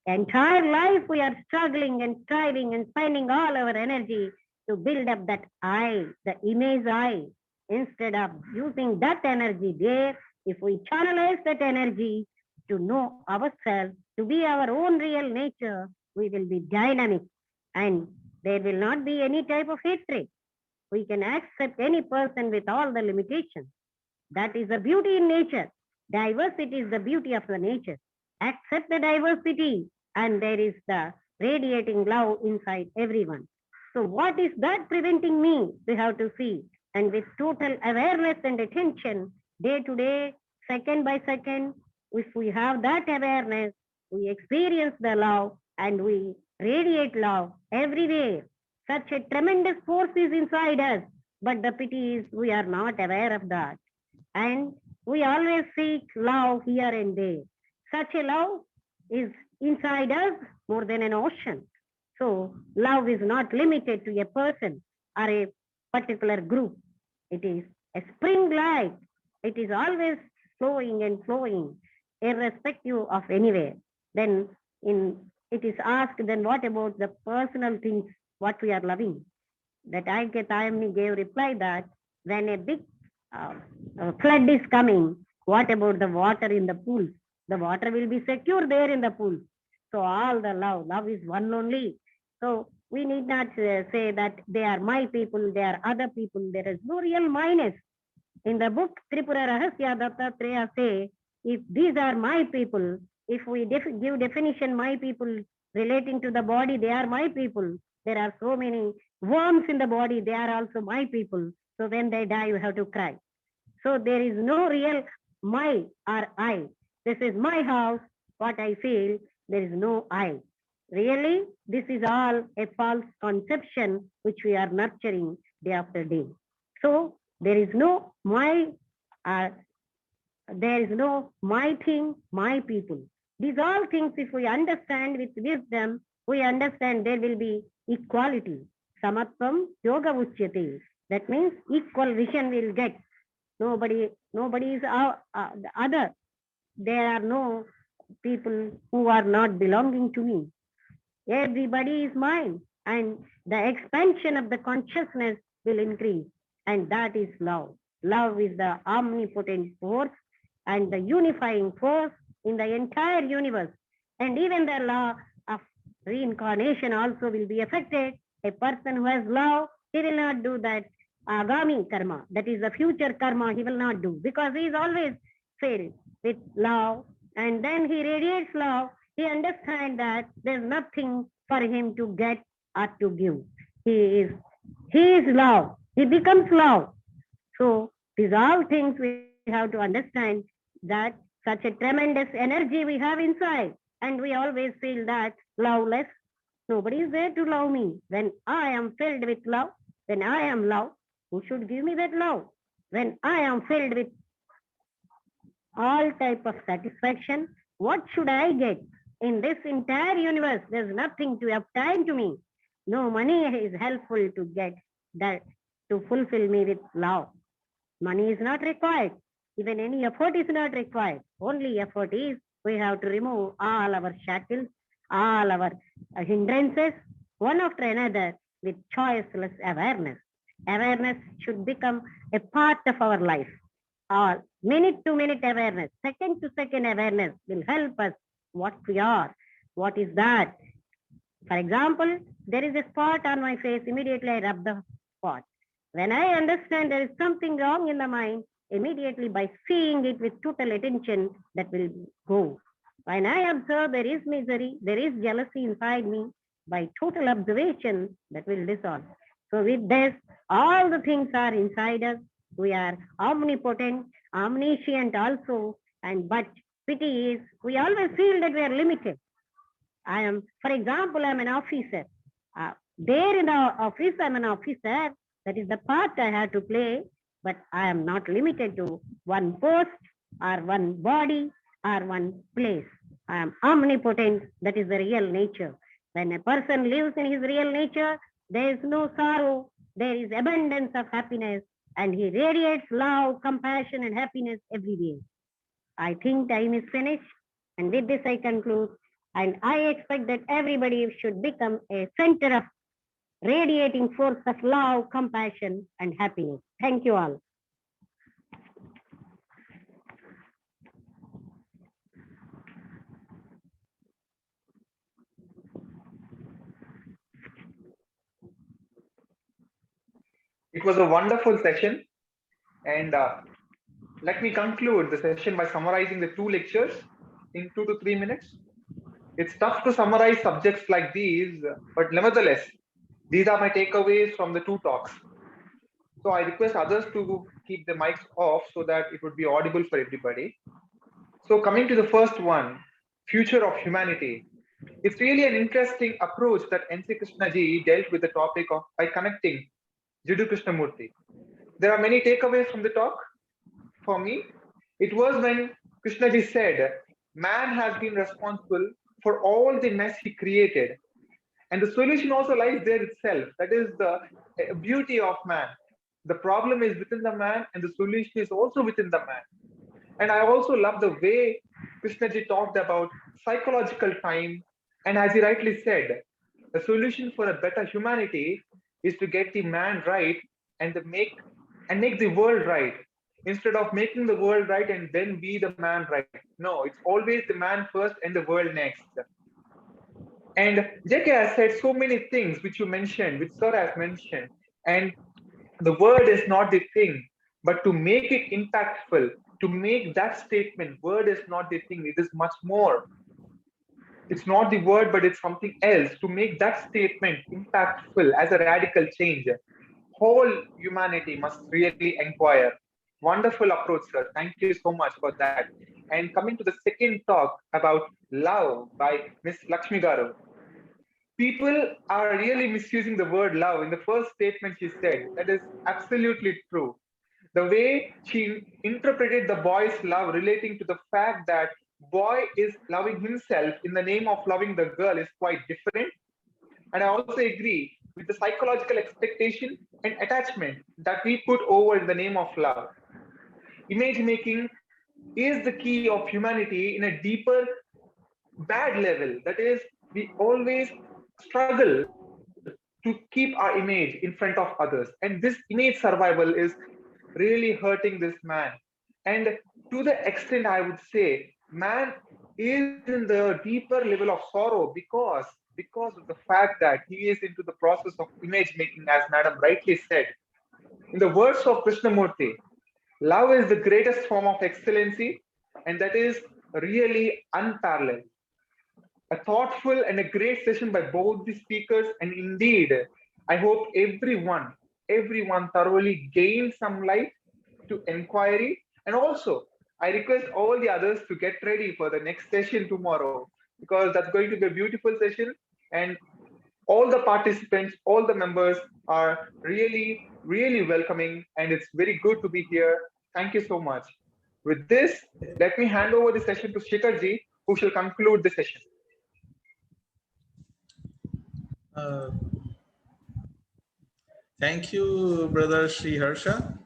Entire life we are struggling and striving and spending all our energy to build up that I, the image I. Instead of using that energy there, if we channelize that energy to know ourselves, to be our own real nature, we will be dynamic and there will not be any type of hatred. We can accept any person with all the limitations. That is the beauty in nature. Diversity is the beauty of the nature. Accept the diversity and there is the radiating love inside everyone. So what is that preventing me? We have to see. And with total awareness and attention, day to day, second by second, if we have that awareness, we experience the love and we radiate love everywhere. Such a tremendous force is inside us, but the pity is we are not aware of that. And we always seek love here and there. Such a love is inside us more than an ocean. So love is not limited to a person or a particular group. It is a spring light. It is always flowing and flowing, irrespective of anywhere. Then it is asked, then what about the personal things, what we are loving? That Ayamni gave reply that when a big flood is coming, what about the water in the pool? The water will be secure there in the pool. So all the love is one only. So we need not say that they are my people, they are other people. There is no real minus. In the book Tripura Rahasya, Dattatreya say, if these are my people, if we give definition my people relating to the body, they are my people. There are so many worms in the body, they are also my people. So when they die, you have to cry. So there is no real my or I. This is my house, what I feel, there is no I. Really, this is all a false conception which we are nurturing day after day. So there is no my, there is no my thing, my people. These all things, if we understand with wisdom, we understand there will be equality. Samatvam yoga uchyate. That means equal vision will get. Nobody is the other. There are no people who are not belonging to me. Everybody is mine. And the expansion of the consciousness will increase. And that is love. Love is the omnipotent force and the unifying force in the entire universe. And even the law of reincarnation also will be affected. A person who has love, he will not do that agami karma, that is the future karma, he will not do, because he is always filled with love, and then he radiates love. He understands that there's nothing for him to get or to give. He is love. He becomes love. So these all things we have to understand, that such a tremendous energy we have inside, and we always feel that loveless. Nobody is there to love me. When I am filled with love, when I am love, who should give me that love? When I am filled with all type of satisfaction, what should I get? In this entire universe, there's nothing to obtain to me. No money is helpful to get that, to fulfill me with love. Money is not required. Even any effort is not required. Only effort is we have to remove all our shackles, all our hindrances, one after another, with choiceless awareness. Awareness should become a part of our life. All minute to minute awareness, second to second awareness will help us what we are. What is that? For example, there is a spot on my face, immediately I rub the spot. When I understand there is something wrong in the mind, immediately by seeing it with total attention, that will go. When I observe there is misery, there is jealousy inside me, by total observation, that will dissolve. So with this, all the things are inside us. We are omnipotent, omniscient also, and but pity is we always feel that we are limited. I am, for example, I'm an officer. There in the office, I'm an officer. That is the part I have to play, but I am not limited to one post or one body or one place. I am omnipotent. That is the real nature. When a person lives in his real nature, there is no sorrow. There is abundance of happiness, and he radiates love, compassion, and happiness everywhere. I think time is finished, and with this I conclude. And I expect that everybody should become a center of radiating force of love, compassion, and happiness. Thank you all. It was a wonderful session, and let me conclude the session by summarizing the two lectures in 2 to 3 minutes. It's tough to summarize subjects like these, but nevertheless, these are my takeaways from the two talks. So I request others to keep the mics off so that it would be audible for everybody. So coming to the first one, future of humanity. It's really an interesting approach that N.C. Krishnaji dealt with the topic of by connecting Jiddu Krishnamurti. There are many takeaways from the talk. For me, it was when Krishnaji said, man has been responsible for all the mess he created. And the solution also lies there itself. That is the beauty of man. The problem is within the man, and the solution is also within the man. And I also love the way Krishnaji talked about psychological time. And as he rightly said, the solution for a better humanity is to get the man right and to make the world right, instead of making the world right and then be the man right. No, it's always the man first and the world next. And JK has said so many things which you mentioned, which Sir has mentioned. And the word is not the thing, but to make it impactful, to make that statement, word is not the thing, it is much more. It's not the word, but it's something else. To make that statement impactful as a radical change, whole humanity must really inquire. Wonderful approach, sir. Thank you so much for that. And coming to the second talk about love by Miss Lakshmi Garu. People are really misusing the word love. In the first statement she said, that is absolutely true. The way she interpreted the boy's love relating to the fact that boy is loving himself in the name of loving the girl is quite different. And I also agree with the psychological expectation and attachment that we put over in the name of love. Image making is the key of humanity in a deeper bad level. That is, we always struggle to keep our image in front of others. And this image survival is really hurting this man. And to the extent, I would say, man is in the deeper level of sorrow because of the fact that he is into the process of image making, as Madam rightly said. In the words of Krishnamurti, love is the greatest form of excellency, and that is really unparalleled. A thoughtful and a great session by both the speakers, and indeed, I hope everyone thoroughly gained some light to inquiry. And also, I request all the others to get ready for the next session tomorrow, because that's going to be a beautiful session. And all the participants, all the members are really, really welcoming, and it's very good to be here. Thank you so much. With this, let me hand over the session to Shikharji, who shall conclude the session. Thank you, brother Sri Harsha,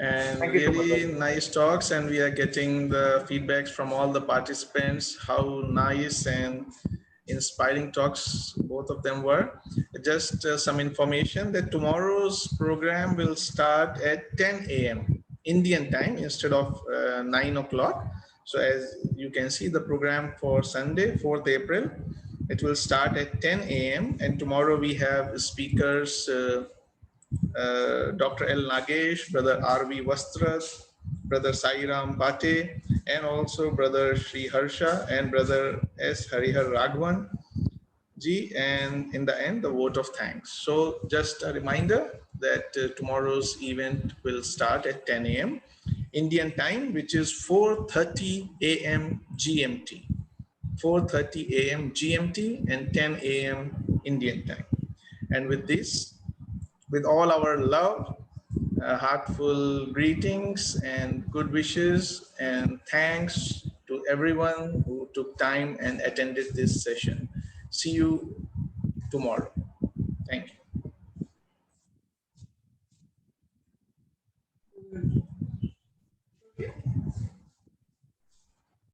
and Thank you so much, really brother. nice talks. And we are getting the feedbacks from all the participants, how nice and inspiring talks both of them were. Just some information that tomorrow's program will start at 10 a.m. Indian time instead of 9 o'clock. So as you can see, the program for Sunday, 4th April, it will start at 10 a.m. and tomorrow we have speakers, Dr. L. Nagesh, Brother R.V. Vastras, Brother Sairam Bate, and also Brother Sri Harsha and Brother S. Harihar Raghavan Ji, and in the end, the vote of thanks. So just a reminder that tomorrow's event will start at 10 a.m. Indian time, which is 4:30 a.m. GMT. 4:30 a.m. GMT and 10 a.m. Indian time. And with this, with all our love, heartful greetings and good wishes and thanks to everyone who took time and attended this session. See you tomorrow.